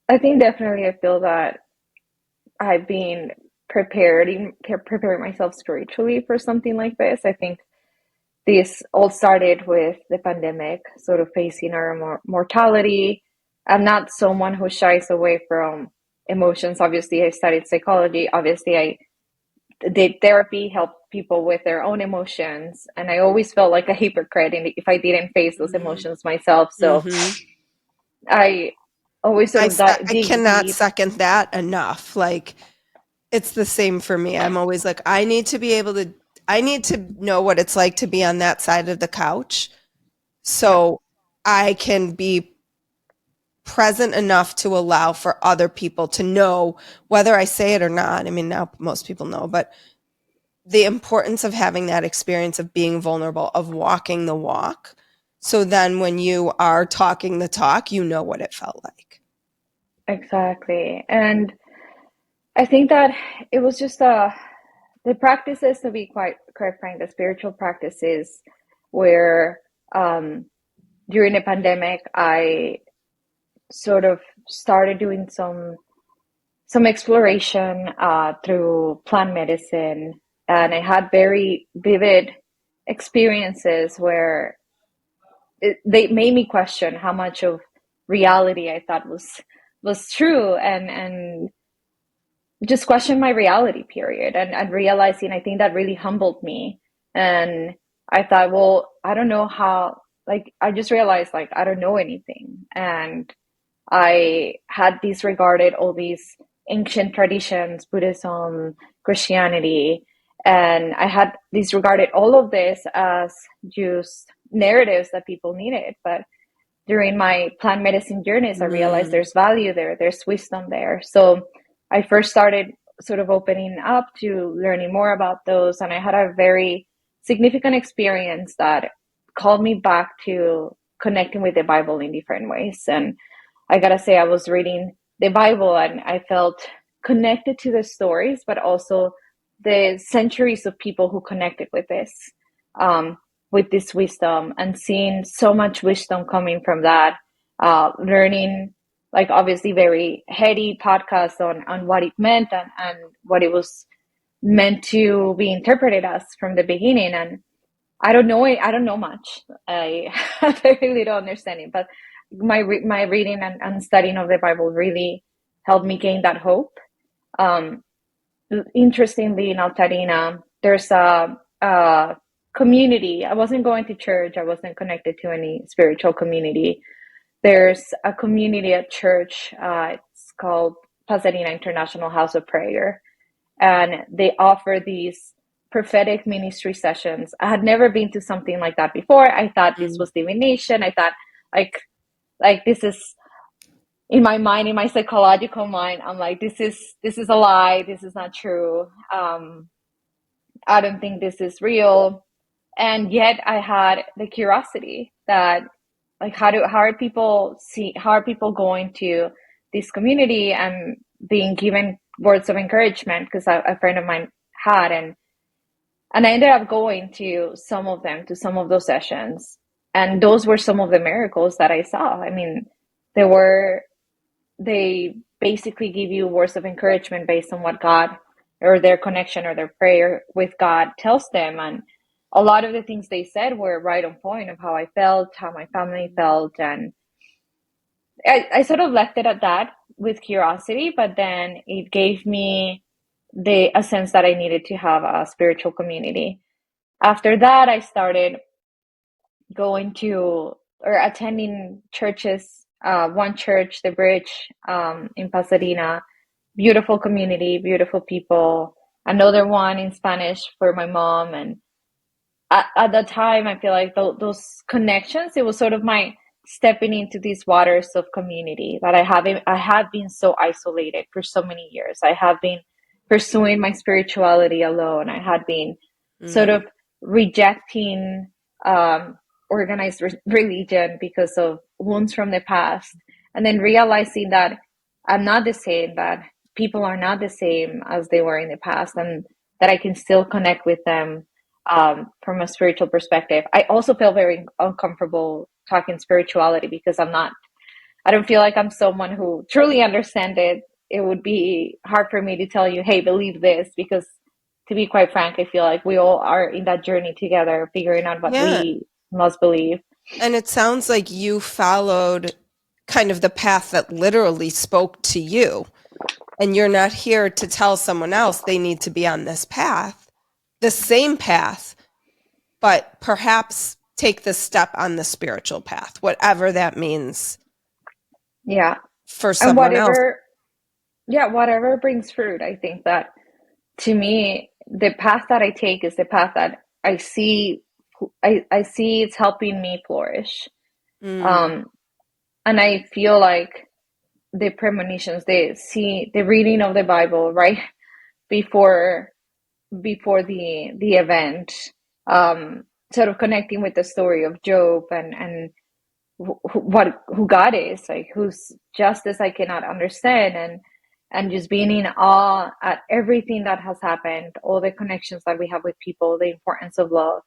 Speaker 6: definitely I feel that I've been preparing myself spiritually for something like this. I think this all started with the pandemic, sort of facing our mortality. I'm not someone who shies away from emotions. Obviously, I studied psychology. Obviously, I did therapy, helped people with their own emotions. And I always felt like a hypocrite if I didn't face those emotions myself. So I always sort of
Speaker 5: I cannot second that enough. Like, it's the same for me. I'm always like, I need to know what it's like to be on that side of the couch so I can be present enough to allow for other people to know, whether I say it or not. I mean, now most people know, but the importance of having that experience of being vulnerable, of walking the walk. So then when you are talking the talk, you know what it felt like.
Speaker 6: Exactly. And I think that it was just the practices, to be quite frank, the spiritual practices where during the pandemic, I sort of started doing some exploration through plant medicine, and I had very vivid experiences where they made me question how much of reality I thought was true, and just question my reality period, and realizing, I think that really humbled me. And I thought, well, I don't know how, like, I just realized, like, I don't know anything. And I had disregarded all these ancient traditions, Buddhism, Christianity, and I had disregarded all of this as just narratives that people needed. But during my plant medicine journeys, I realized there's value there, there's wisdom there. So I first started sort of opening up to learning more about those, and I had a very significant experience that called me back to connecting with the Bible in different ways. And I gotta say, I was reading the Bible and I felt connected to the stories, but also the centuries of people who connected with this wisdom, and seeing so much wisdom coming from that, learning, like, obviously very heady podcasts on what it meant and what it was meant to be interpreted as from the beginning. And I don't know much. I have very little understanding, but my reading and studying of the Bible really helped me gain that hope. Interestingly, in Altarina, there's a community. I wasn't going to church. I wasn't connected to any spiritual community. There's a community at church. It's called Pasadena International House of Prayer, and they offer these prophetic ministry sessions. I had never been to something like that before. I thought this was divination. I thought, like this is, in my mind, in my psychological mind, I'm like, this is a lie. This is not true. I don't think this is real. And yet I had the curiosity that, like, how are people going to this community and being given words of encouragement because a friend of mine had, and I ended up going to some of them, to some of those sessions, and those were some of the miracles that I saw. I mean, they basically give you words of encouragement based on what God or their connection or their prayer with God tells them. And a lot of the things they said were right on point of how I felt, how my family felt. And I sort of left it at that with curiosity, but then it gave me a sense that I needed to have a spiritual community. After that, I started going to or attending churches. One church, the Bridge, in Pasadena, beautiful community, beautiful people. Another one in Spanish for my mom, and at that time, I feel like those connections. It was sort of my stepping into these waters of community that I have been so isolated for so many years. I have been pursuing my spirituality alone. I had been sort of rejecting organized religion because of wounds from the past, and then realizing that I'm not the same, that people are not the same as they were in the past, and that I can still connect with them from a spiritual perspective. I also feel very uncomfortable talking spirituality because I don't feel like I'm someone who truly understands it. It would be hard for me to tell you, hey, believe this, because to be quite frank, I feel like we all are in that journey together, figuring out what we must believe.
Speaker 5: And it sounds like you followed kind of the path that literally spoke to you. And you're not here to tell someone else they need to be on this path, the same path, but perhaps take the step on the spiritual path, whatever that means.
Speaker 6: Yeah.
Speaker 5: For someone else.
Speaker 6: Yeah, whatever brings fruit. I think that to me, the path that I take is the path that I see it's helping me flourish. And I feel like the premonitions, the reading of the Bible right before the event, sort of connecting with the story of Job and who God is, like whose justice I cannot understand, and just being in awe at everything that has happened, all the connections that we have with people, the importance of love.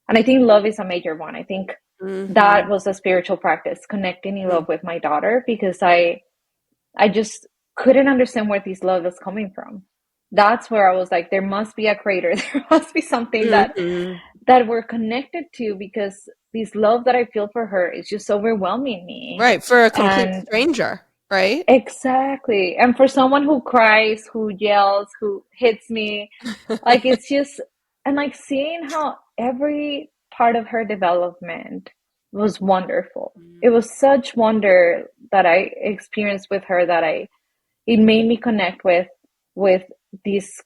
Speaker 6: And I think love is a major one. I think that was a spiritual practice, connecting in love with my daughter, because I just couldn't understand where this love is coming from. That's where I was like, there must be a creator. There must be something that we're connected to, because this love that I feel for her is just overwhelming me.
Speaker 5: Right. For a complete stranger. Right.
Speaker 6: Exactly. And for someone who cries, who yells, who hits me, like it's just, and like seeing how every part of her development was wonderful. It was such wonder that I experienced with her that it made me connect with this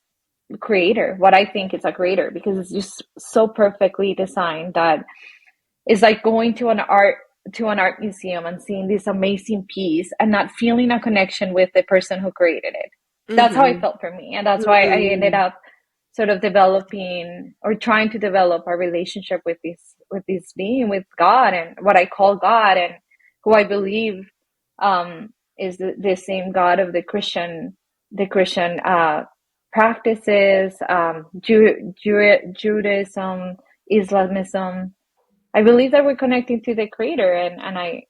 Speaker 6: creator, what I think is a creator, because it's just so perfectly designed that it's like going to an art museum and seeing this amazing piece and not feeling a connection with the person who created it. That's how it felt for me, and that's why I ended up sort of developing or trying to develop a relationship with this being, with God, and what I call God, and who I believe is the same God of the Christian practices, Judaism, Islamism. I believe that we're connecting to the creator, and I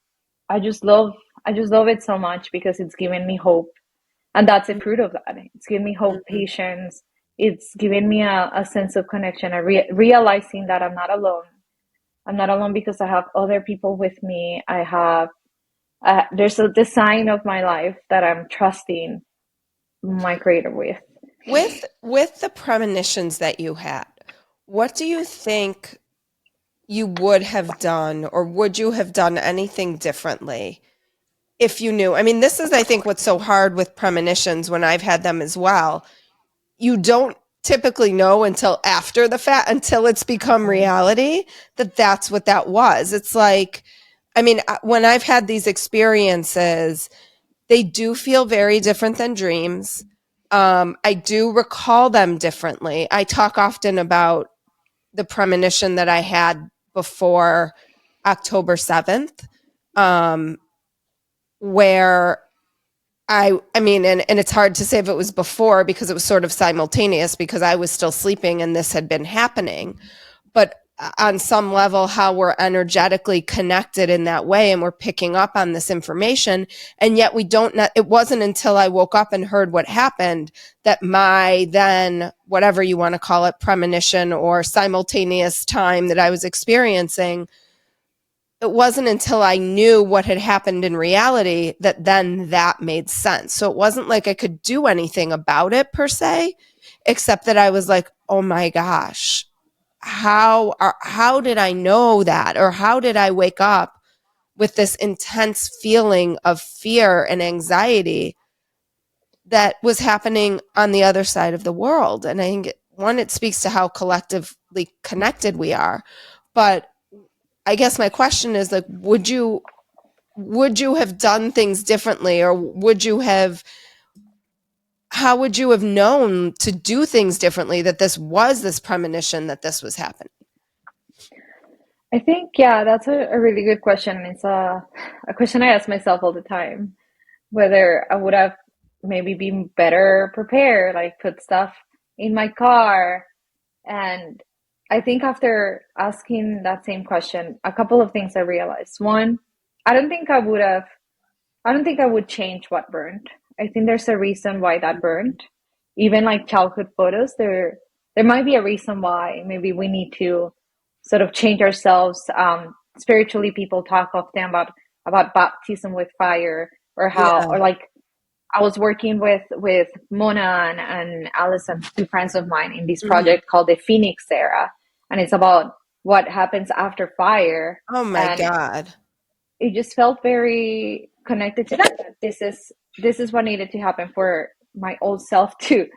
Speaker 6: just love it so much, because it's given me hope, and that's the fruit of that. It's given me hope, patience. It's given me a sense of connection, realizing that I'm not alone. I'm not alone because I have other people with me. I have there's a design of my life that I'm trusting my creator with.
Speaker 5: With the premonitions that you had, what do you think you would have done, or would you have done anything differently if you knew? I mean, this is, I think, what's so hard with premonitions when I've had them as well. You don't typically know until after the fact, until it's become reality, that that's what that was. It's like, I mean, when I've had these experiences, they do feel very different than dreams. I do recall them differently. I talk often about the premonition that I had before October 7th, where I mean, and it's hard to say if it was before because it was sort of simultaneous because I was still sleeping and this had been happening. But on some level, how we're energetically connected in that way and we're picking up on this information. And yet we don't, it wasn't until I woke up and heard what happened that my then, whatever you want to call it, premonition or simultaneous time that I was experiencing, it wasn't until I knew what had happened in reality that then that made sense. So it wasn't like I could do anything about it per se, except that I was like, oh my gosh, how did I know that? Or how did I wake up with this intense feeling of fear and anxiety that was happening on the other side of the world? And I think, one, it speaks to how collectively connected we are. But I guess my question is, like, would you have done things differently, or how would you have known to do things differently, that this was this premonition, that this was happening?
Speaker 6: I think, yeah, that's a really good question. It's a question I ask myself all the time, whether I would have maybe been better prepared, like put stuff in my car. And I think after asking that same question, a couple of things I realized. One, I don't think I would change what burned. I think there's a reason why that burned. Even like childhood photos, there might be a reason why. Maybe we need to sort of change ourselves. Spiritually, people talk often about baptism with fire, or how,
Speaker 5: Yeah.
Speaker 6: or like I was working with Mona and Allison, two friends of mine, in this project called the Phoenix Era, and it's about what happens after fire.
Speaker 5: Oh my
Speaker 6: And
Speaker 5: God.
Speaker 6: it just felt very connected to that. This is what needed to happen for my old self to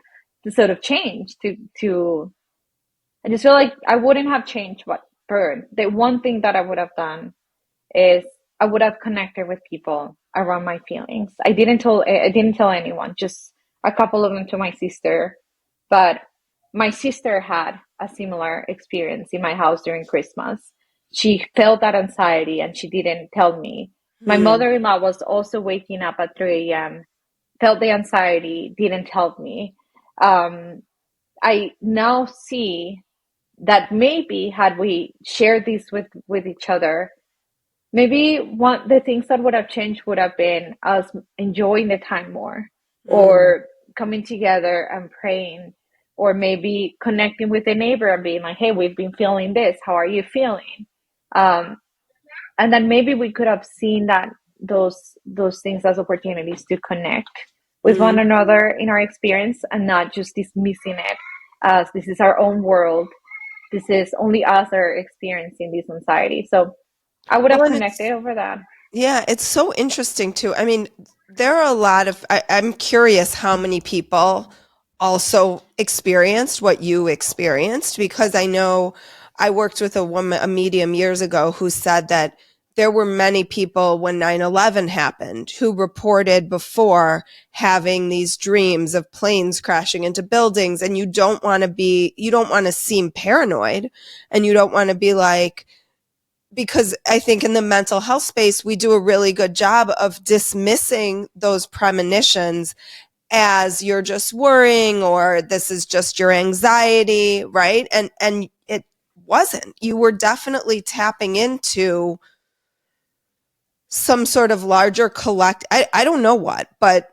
Speaker 6: sort of change. To I just feel like I wouldn't have changed what burned. The one thing that I would have done is I would have connected with people around my feelings. I didn't tell anyone, just a couple of them to my sister. But my sister had a similar experience in my house during Christmas. She felt that anxiety and she didn't tell me. My mother-in-law was also waking up at 3 a.m., felt the anxiety, didn't tell me. I now see that maybe had we shared this with each other, maybe one the things that would have changed would have been us enjoying the time more, or coming together and praying, or maybe connecting with a neighbor and being like, hey, we've been feeling this, how are you feeling? And then maybe we could have seen that those things as opportunities to connect with one another in our experience, and not just dismissing it as this is our own world, this is only us are experiencing this anxiety. So I would have
Speaker 5: Well, and
Speaker 6: connected over that.
Speaker 5: yeah, it's so interesting too. I mean, there are a lot of, I'm curious how many people also experienced what you experienced, because I know I worked with a medium years ago who said that there were many people when 9/11 happened who reported before having these dreams of planes crashing into buildings, and you don't want to seem paranoid, and you don't want to be like, because I think in the mental health space, we do a really good job of dismissing those premonitions as you're just worrying, or this is just your anxiety, right? And it wasn't. You were definitely tapping into some sort of larger I don't know what, but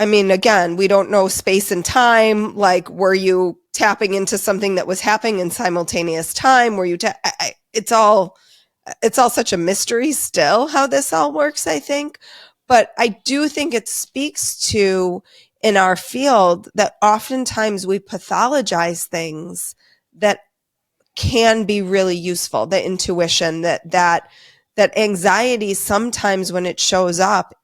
Speaker 5: I mean, again, we don't know space and time. Like, were you tapping into something that was happening in simultaneous time? Were you, it's all such a mystery still how this all works, I think. But I do think it speaks to, in our field, that oftentimes we pathologize things that can be really useful. The intuition, that anxiety, sometimes when it shows up,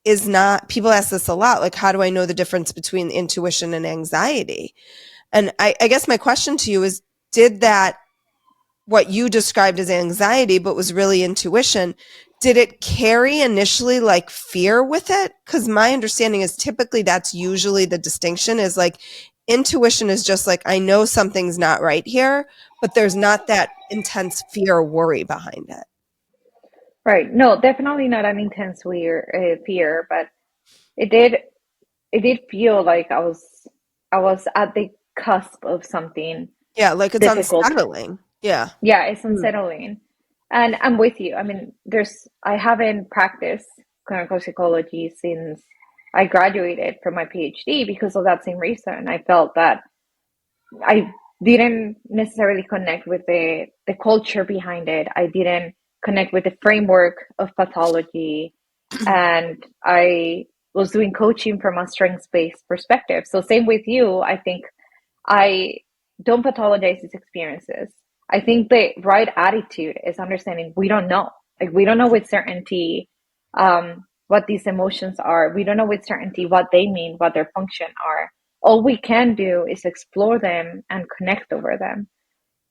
Speaker 5: is not, people ask this a lot, like, how do I know the difference between intuition and anxiety? And I guess my question to you is, did that, what you described as anxiety, but was really intuition, did it carry initially like fear with it? Because my understanding is typically that's usually the distinction, is like intuition is just like, I know something's not right here, but there's not that intense fear or worry behind it.
Speaker 6: Right. No, definitely not an intense fear, but it did feel like I was at the cusp of something
Speaker 5: Yeah, like it's
Speaker 6: difficult.
Speaker 5: unsettling. Yeah.
Speaker 6: Yeah, it's unsettling. And I'm with you. I mean, I haven't practiced clinical psychology since I graduated from my PhD because of that same reason. I felt that I didn't necessarily connect with the culture behind it. I didn't connect with the framework of pathology. And I was doing coaching from a strengths-based perspective. So same with you. I think I don't pathologize these experiences. I think the right attitude is understanding we don't know. Like we don't know with certainty what these emotions are. We don't know with certainty what they mean, what their function are. All we can do is explore them and connect over them.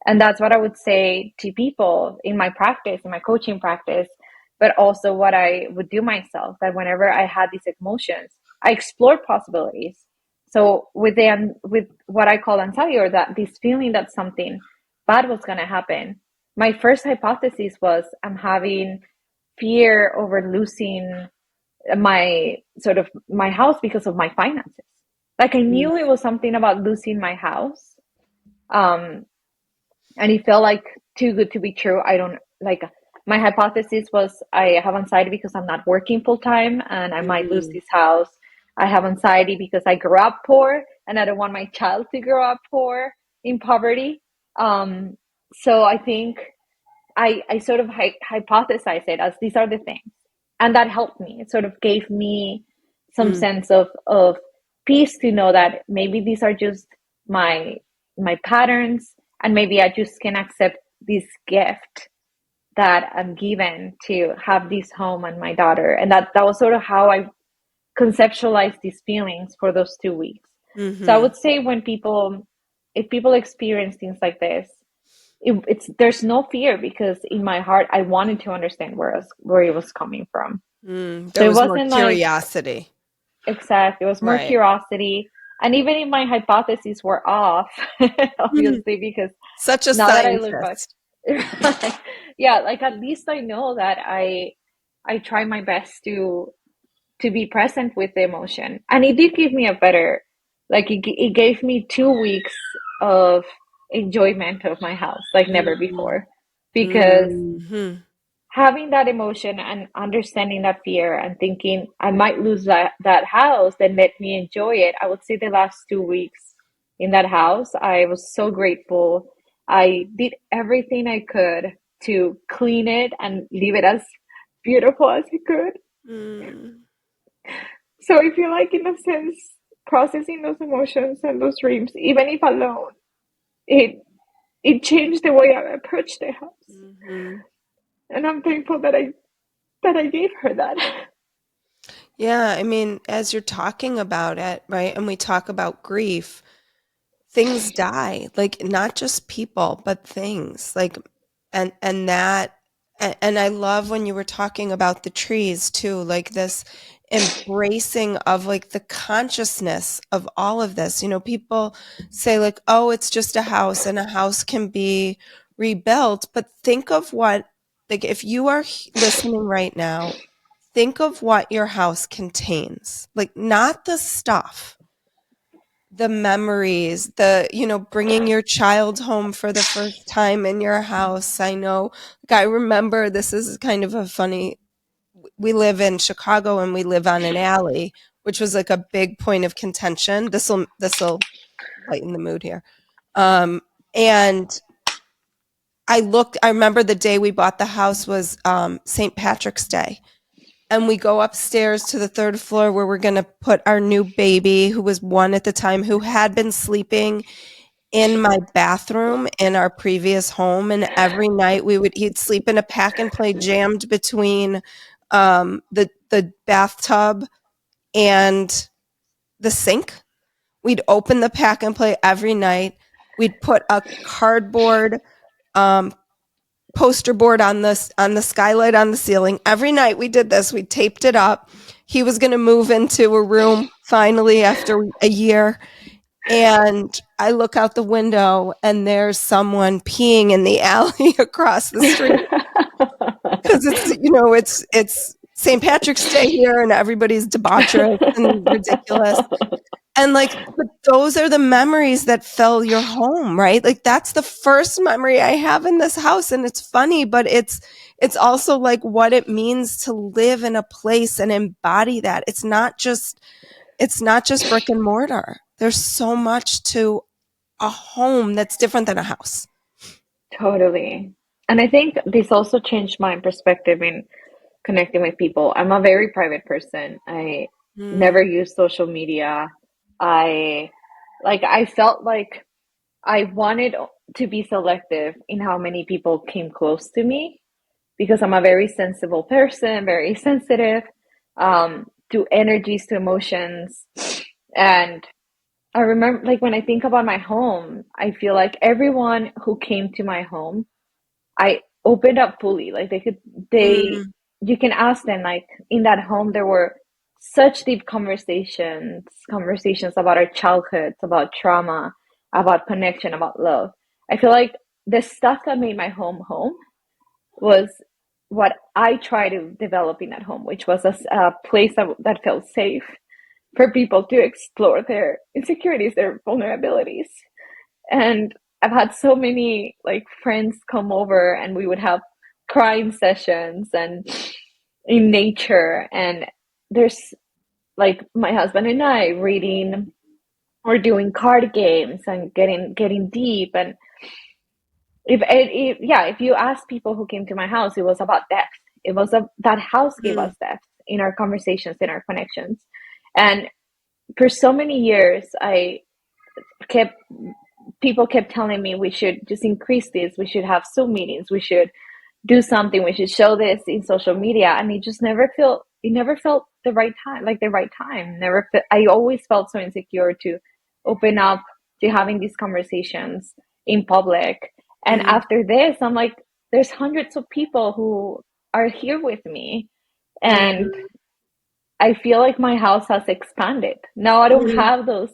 Speaker 6: And that's what I would say to people in my practice, in my coaching practice, but also what I would do myself, that whenever I had these emotions, I explored possibilities. So with what I call anxiety, or that this feeling that something bad was going to happen, my first hypothesis was I'm having fear over losing my house because of my finances. Like I knew it was something about losing my house. And it felt like too good to be true. I don't like My hypothesis was I have anxiety because I'm not working full time and I might lose this house. I have anxiety because I grew up poor and I don't want my child to grow up poor in poverty. So I think I sort of hypothesized it as these are the things. And that helped me. It sort of gave me some sense of peace to know that maybe these are just my patterns, and maybe I just can accept this gift that I'm given to have this home and my daughter. And that was sort of how I conceptualized these feelings for those 2 weeks. So I would say if people experience things like this, there's no fear, because in my heart I wanted to understand where it was coming from.
Speaker 5: There was more curiosity.
Speaker 6: Exactly, it was more curiosity, and even if my hypotheses were off, obviously, because
Speaker 5: such a
Speaker 6: now
Speaker 5: scientist.
Speaker 6: That I look back, yeah, like at least I know that I try my best to be present with the emotion, and it did give me a better, like it gave me 2 weeks of enjoyment of my house like never before, because having that emotion and understanding that fear and thinking I might lose that house, then let me enjoy it. I would say the last 2 weeks in that house, I was so grateful. I did everything I could to clean it and leave it as beautiful as I could. So I feel like, in a sense, processing those emotions and those dreams, even if alone, it changed the way I approached the house. And I'm thankful that I gave her that.
Speaker 5: Yeah, I mean, as you're talking about it, right, and we talk about grief, things die, like not just people, but things, like, and I love when you were talking about the trees too, like this embracing of like the consciousness of all of this. You know, people say like, oh, it's just a house and a house can be rebuilt, but think of what, like, if you are listening right now, think of what your house contains, like not the stuff, the memories, bringing your child home for the first time in your house. I know, like, I remember, this is kind of a funny, we live in Chicago and we live on an alley, which was like a big point of contention. This'll lighten the mood here. And I remember the day we bought the house was St. Patrick's Day. And we go upstairs to the 3rd floor where we're going to put our new baby, who was 1 at the time, who had been sleeping in my bathroom in our previous home. And every night he'd sleep in a pack and play jammed between the bathtub and the sink. We'd open the pack and play every night. We'd put a cardboard poster board on the skylight on the ceiling. Every night we did this. We taped it up. He was going to move into a room finally after a year. And I look out the window and there's someone peeing in the alley across the street. Because it's St. Patrick's Day here and everybody's debaucherous and ridiculous. And like, but those are the memories that fill your home, right? Like that's the first memory I have in this house. And it's funny, but it's also like what it means to live in a place and embody that. It's not just brick and mortar. There's so much to a home that's different than a house.
Speaker 6: Totally. And I think this also changed my perspective in connecting with people. I'm a very private person. I never use social media. I felt like I wanted to be selective in how many people came close to me because I'm a very sensible person, very sensitive to energies, to emotions. And I remember, like, when I think about my home, I feel like everyone who came to my home, I opened up fully. Like you can ask them, like, in that home, there were such deep conversations about our childhoods, about trauma, about connection, about love. I feel like the stuff that made my home was what I try to develop in that home, which was a place that felt safe for people to explore their insecurities, their vulnerabilities. And I've had so many like friends come over and we would have crying sessions and in nature. And there's like my husband and I reading or doing card games and getting deep. And if you ask people who came to my house, it was about depth. It was that house gave us depth in our conversations, in our connections. And for so many years, people kept telling me we should just increase this. We should have Zoom meetings. We should do something. We should show this in social media. And it never felt the right time, like the right time. I always felt so insecure to open up to having these conversations in public. And after this, I'm like, there's hundreds of people who are here with me. And I feel like my house has expanded. Now I don't have those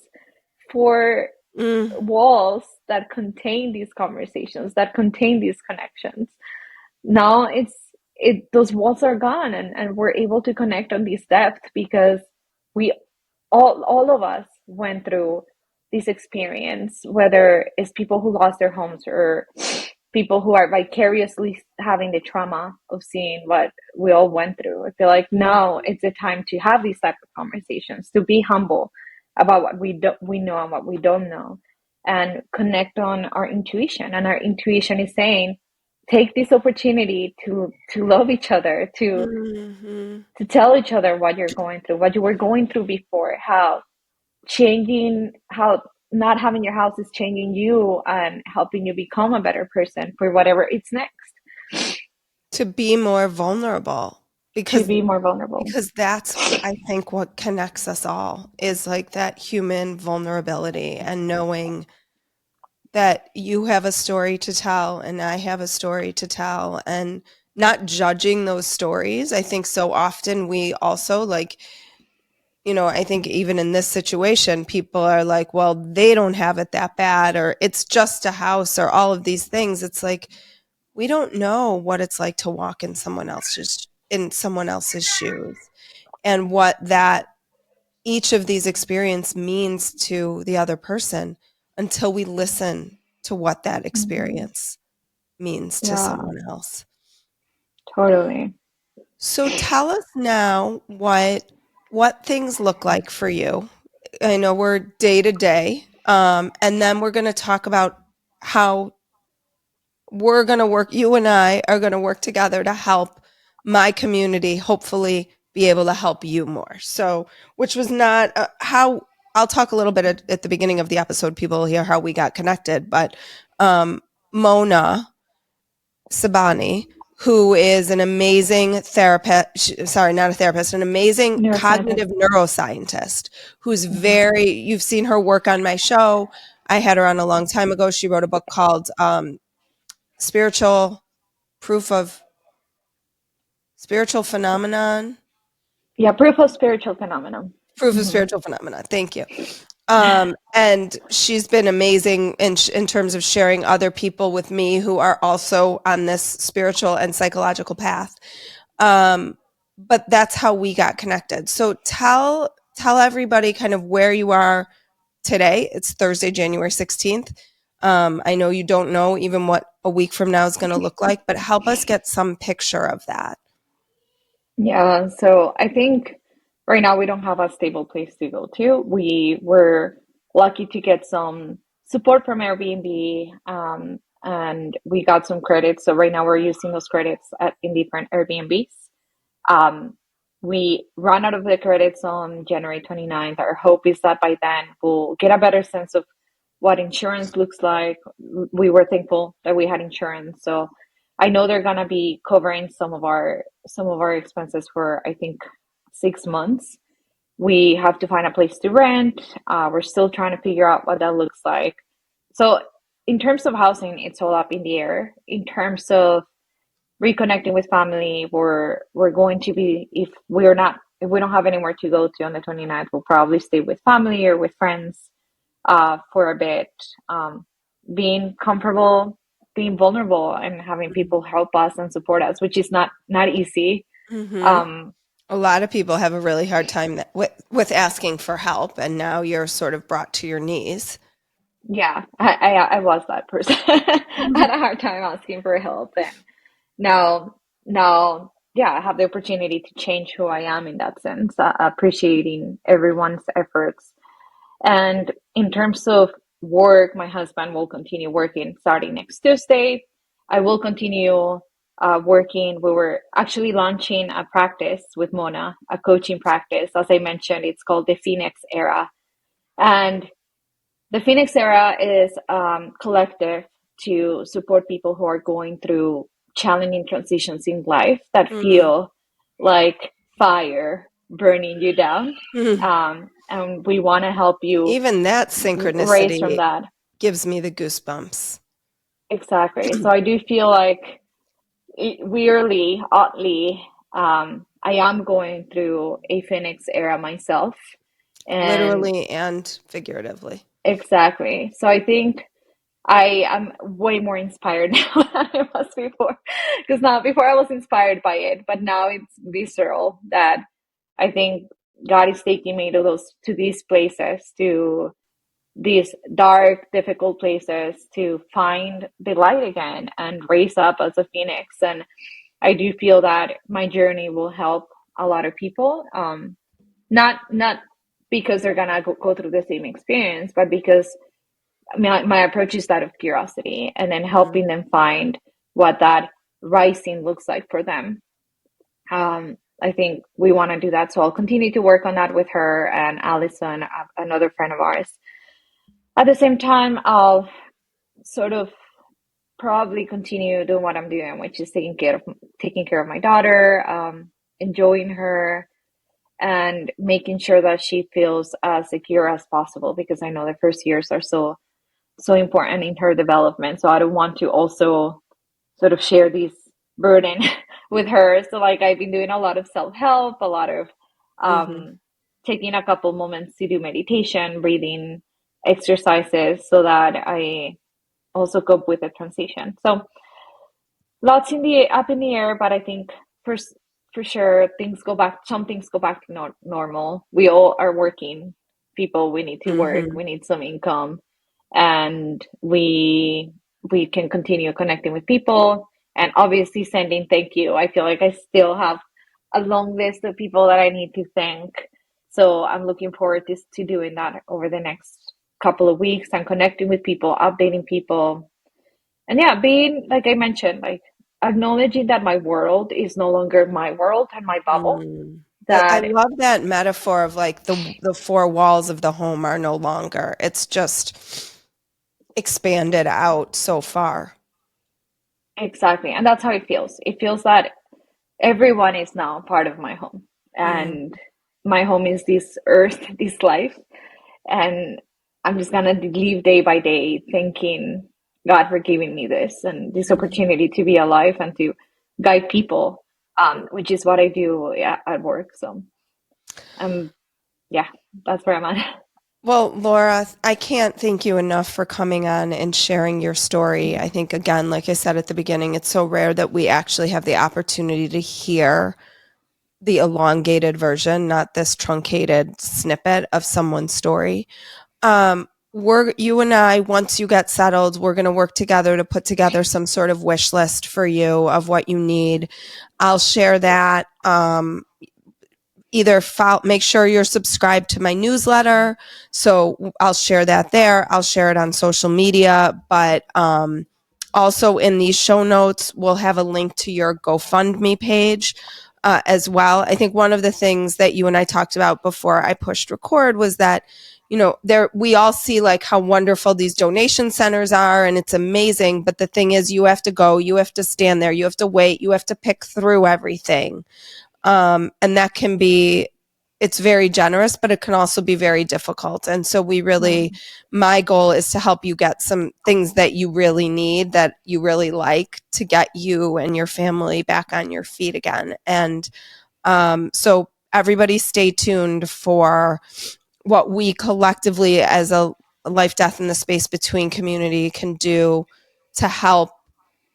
Speaker 6: 4 walls that contain these conversations, that contain these connections. Now those walls are gone, and we're able to connect on this depth because we all of us went through this experience, whether it's people who lost their homes or people who are vicariously having the trauma of seeing what we all went through. I feel like now it's a time to have these type of conversations, to be humble about what we know and what we don't know, and connect on our intuition. And our intuition is saying, take this opportunity to love each other, to tell each other what you're going through, what you were going through before, how not having your house is changing you and helping you become a better person for whatever it's next.
Speaker 5: To be more vulnerable. Because that's, I think, what connects us all is like that human vulnerability and knowing that you have a story to tell and I have a story to tell, and not judging those stories. I think so often we also like, I think even in this situation, people are like, well, they don't have it that bad, or it's just a house, or all of these things. It's like, we don't know what it's like to walk in someone else's shoes, and what that each of these experience means to the other person until we listen to what that experience means to someone else.
Speaker 6: Totally.
Speaker 5: So tell us now what things look like for you. I know we're day to day, and then we're going to talk about how we're going to work. You and I are going to work together to help my community hopefully be able to help you more. So, which was not how I'll talk a little bit at the beginning of the episode. People will hear how we got connected, but Mona Sabani, who is an amazing an amazing cognitive neuroscientist who's you've seen her work on my show. I had her on a long time ago. She wrote a book called Proof of Spiritual Phenomenon.
Speaker 6: Yeah, Proof of Spiritual Phenomenon.
Speaker 5: Proof of Spiritual Phenomena. Thank you. And she's been amazing in terms of sharing other people with me who are also on this spiritual and psychological path. but that's how we got connected. So tell everybody kind of where you are today. It's Thursday, January 16th. I know you don't know even what a week from now is going to look like, but help us get some picture of that.
Speaker 6: Yeah, so I think right now we don't have a stable place to go to. We were lucky to get some support from Airbnb, and we got some credits. So right now we're using those credits in different Airbnbs. Um, we run out of the credits on January 29th. Our hope is that by then we'll get a better sense of what insurance looks like. We were thankful that we had insurance. So I know they're gonna be covering some of our expenses for, I think, 6 months. We have to find a place to rent. We're still trying to figure out what that looks like. So in terms of housing, it's all up in the air. In terms of reconnecting with family, we're going to be, if we don't have anywhere to go to on the 29th, we'll probably stay with family or with friends for a bit. Being comfortable, being vulnerable, and having people help us and support us, which is not easy.
Speaker 5: Mm-hmm. A lot of people have a really hard time with asking for help, and now you're sort of brought to your knees.
Speaker 6: Yeah, I was that person. I had a hard time asking for help, and now, yeah, I have the opportunity to change who I am in that sense, appreciating everyone's efforts. And in terms of work, my husband will continue working starting next Tuesday. I will continue working. We were actually launching a practice with Mona, a coaching practice. As I mentioned, it's called the Phoenix Era. And the Phoenix Era is collective to support people who are going through challenging transitions in life that feel like fire burning you down. And we want to help you.
Speaker 5: Even that synchronicity
Speaker 6: from that
Speaker 5: gives me the goosebumps.
Speaker 6: Exactly. So I do feel like weirdly, oddly, I am going through a Phoenix Era myself. And
Speaker 5: literally and figuratively.
Speaker 6: Exactly. So I think I am way more inspired now than I was before. Because now, before I was inspired by it, but now it's visceral that I think God is taking me to these places, to these dark, difficult places, to find the light again and raise up as a phoenix. And I do feel that my journey will help a lot of people. Not because they're gonna go through the same experience, but because my approach is that of curiosity, and then helping them find what that rising looks like for them. I think we want to do that. So I'll continue to work on that with her and Allison, another friend of ours. At the same time, I'll sort of probably continue doing what I'm doing, which is taking care of my daughter, enjoying her, and making sure that she feels as secure as possible, because I know the first years are so important in her development. So I don't want to also sort of share this burden with her. So like, I've been doing a lot of self-help, a lot of taking a couple moments to do meditation, breathing exercises, so that I also cope with the transition. So lots up in the air, but I think for sure some things go back to normal. We all are working people. We need to work. We need some income, and we can continue connecting with people, and obviously sending thank you. I feel like I still have a long list of people that I need to thank. So I'm looking forward to doing that over the next couple of weeks, and connecting with people, updating people. And yeah, being, like I mentioned, like acknowledging that my world is no longer my world and my bubble.
Speaker 5: I love that metaphor of like the four walls of the home are no longer. It's just expanded out so far.
Speaker 6: Exactly. And that's how it feels. It feels that everyone is now part of my home. And my home is this earth, this life. And I'm just going to live day by day thanking God for giving me this and this opportunity to be alive and to guide people, which is what I do at work. So, yeah, that's where I'm at.
Speaker 5: Well, Laura, I can't thank you enough for coming on and sharing your story. I think, again, like I said at the beginning, it's so rare that we actually have the opportunity to hear the elongated version, not this truncated snippet of someone's story. You and I, once you get settled, we're going to work together to put together some sort of wish list for you of what you need. I'll share that. Make sure you're subscribed to my newsletter. So I'll share that there. I'll share it on social media, but also in these show notes, we'll have a link to your GoFundMe page as well. I think one of the things that you and I talked about before I pushed record was that, we all see like how wonderful these donation centers are, and it's amazing. But the thing is, you have to go, you have to stand there, you have to wait, you have to pick through everything. And that can be, it's very generous, but it can also be very difficult. And so my goal is to help you get some things that you really need, that you really like, to get you and your family back on your feet again. And so everybody stay tuned for what we collectively as a Life, Death, and the Space Between community can do to help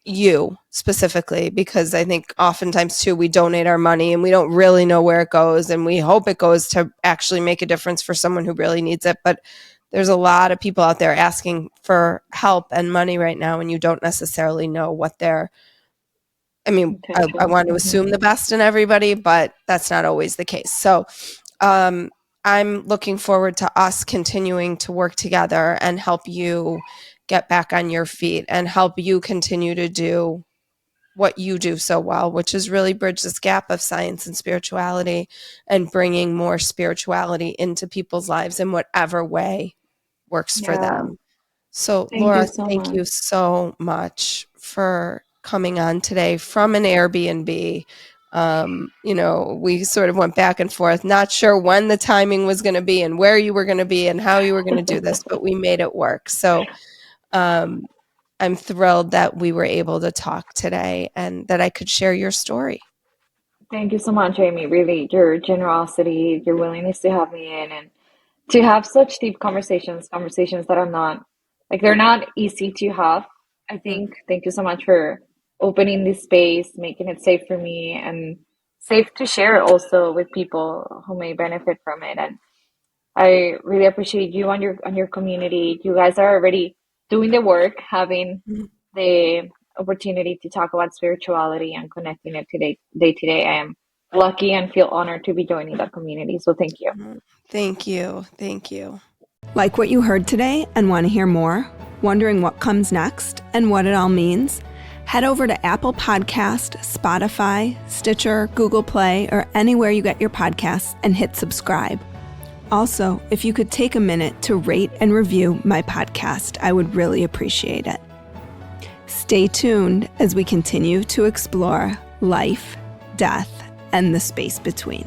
Speaker 5: you specifically, because I think oftentimes too, we donate our money and we don't really know where it goes, and we hope it goes to actually make a difference for someone who really needs it. But there's a lot of people out there asking for help and money right now, and you don't necessarily know what they're, I want to assume the best in everybody, but that's not always the case. So I'm looking forward to us continuing to work together and help you get back on your feet and help you continue to do what you do so well, which is really bridge this gap of science and spirituality and bringing more spirituality into people's lives in whatever way works for them. So Laura, thank you so much for coming on today from an Airbnb. We sort of went back and forth, not sure when the timing was going to be and where you were going to be and how you were going to do this, but we made it work. So I'm thrilled that we were able to talk today and that I could share your story.
Speaker 6: Thank you so much, Amy. Really, your generosity, your willingness to have me in, and to have such deep conversations that are not, they're not easy to have. I think, thank you so much for opening this space, making it safe for me and safe to share also with people who may benefit from it. And I really appreciate you and your community. You guys are already doing the work, having the opportunity to talk about spirituality and connecting it day to day. I am lucky and feel honored to be joining that community. So thank you.
Speaker 5: Thank you. Thank you.
Speaker 7: Like what you heard today and want to hear more? Wondering what comes next and what it all means? Head over to Apple Podcast, Spotify, Stitcher, Google Play, or anywhere you get your podcasts and hit subscribe. Also, if you could take a minute to rate and review my podcast, I would really appreciate it. Stay tuned as we continue to explore life, death, and the space between.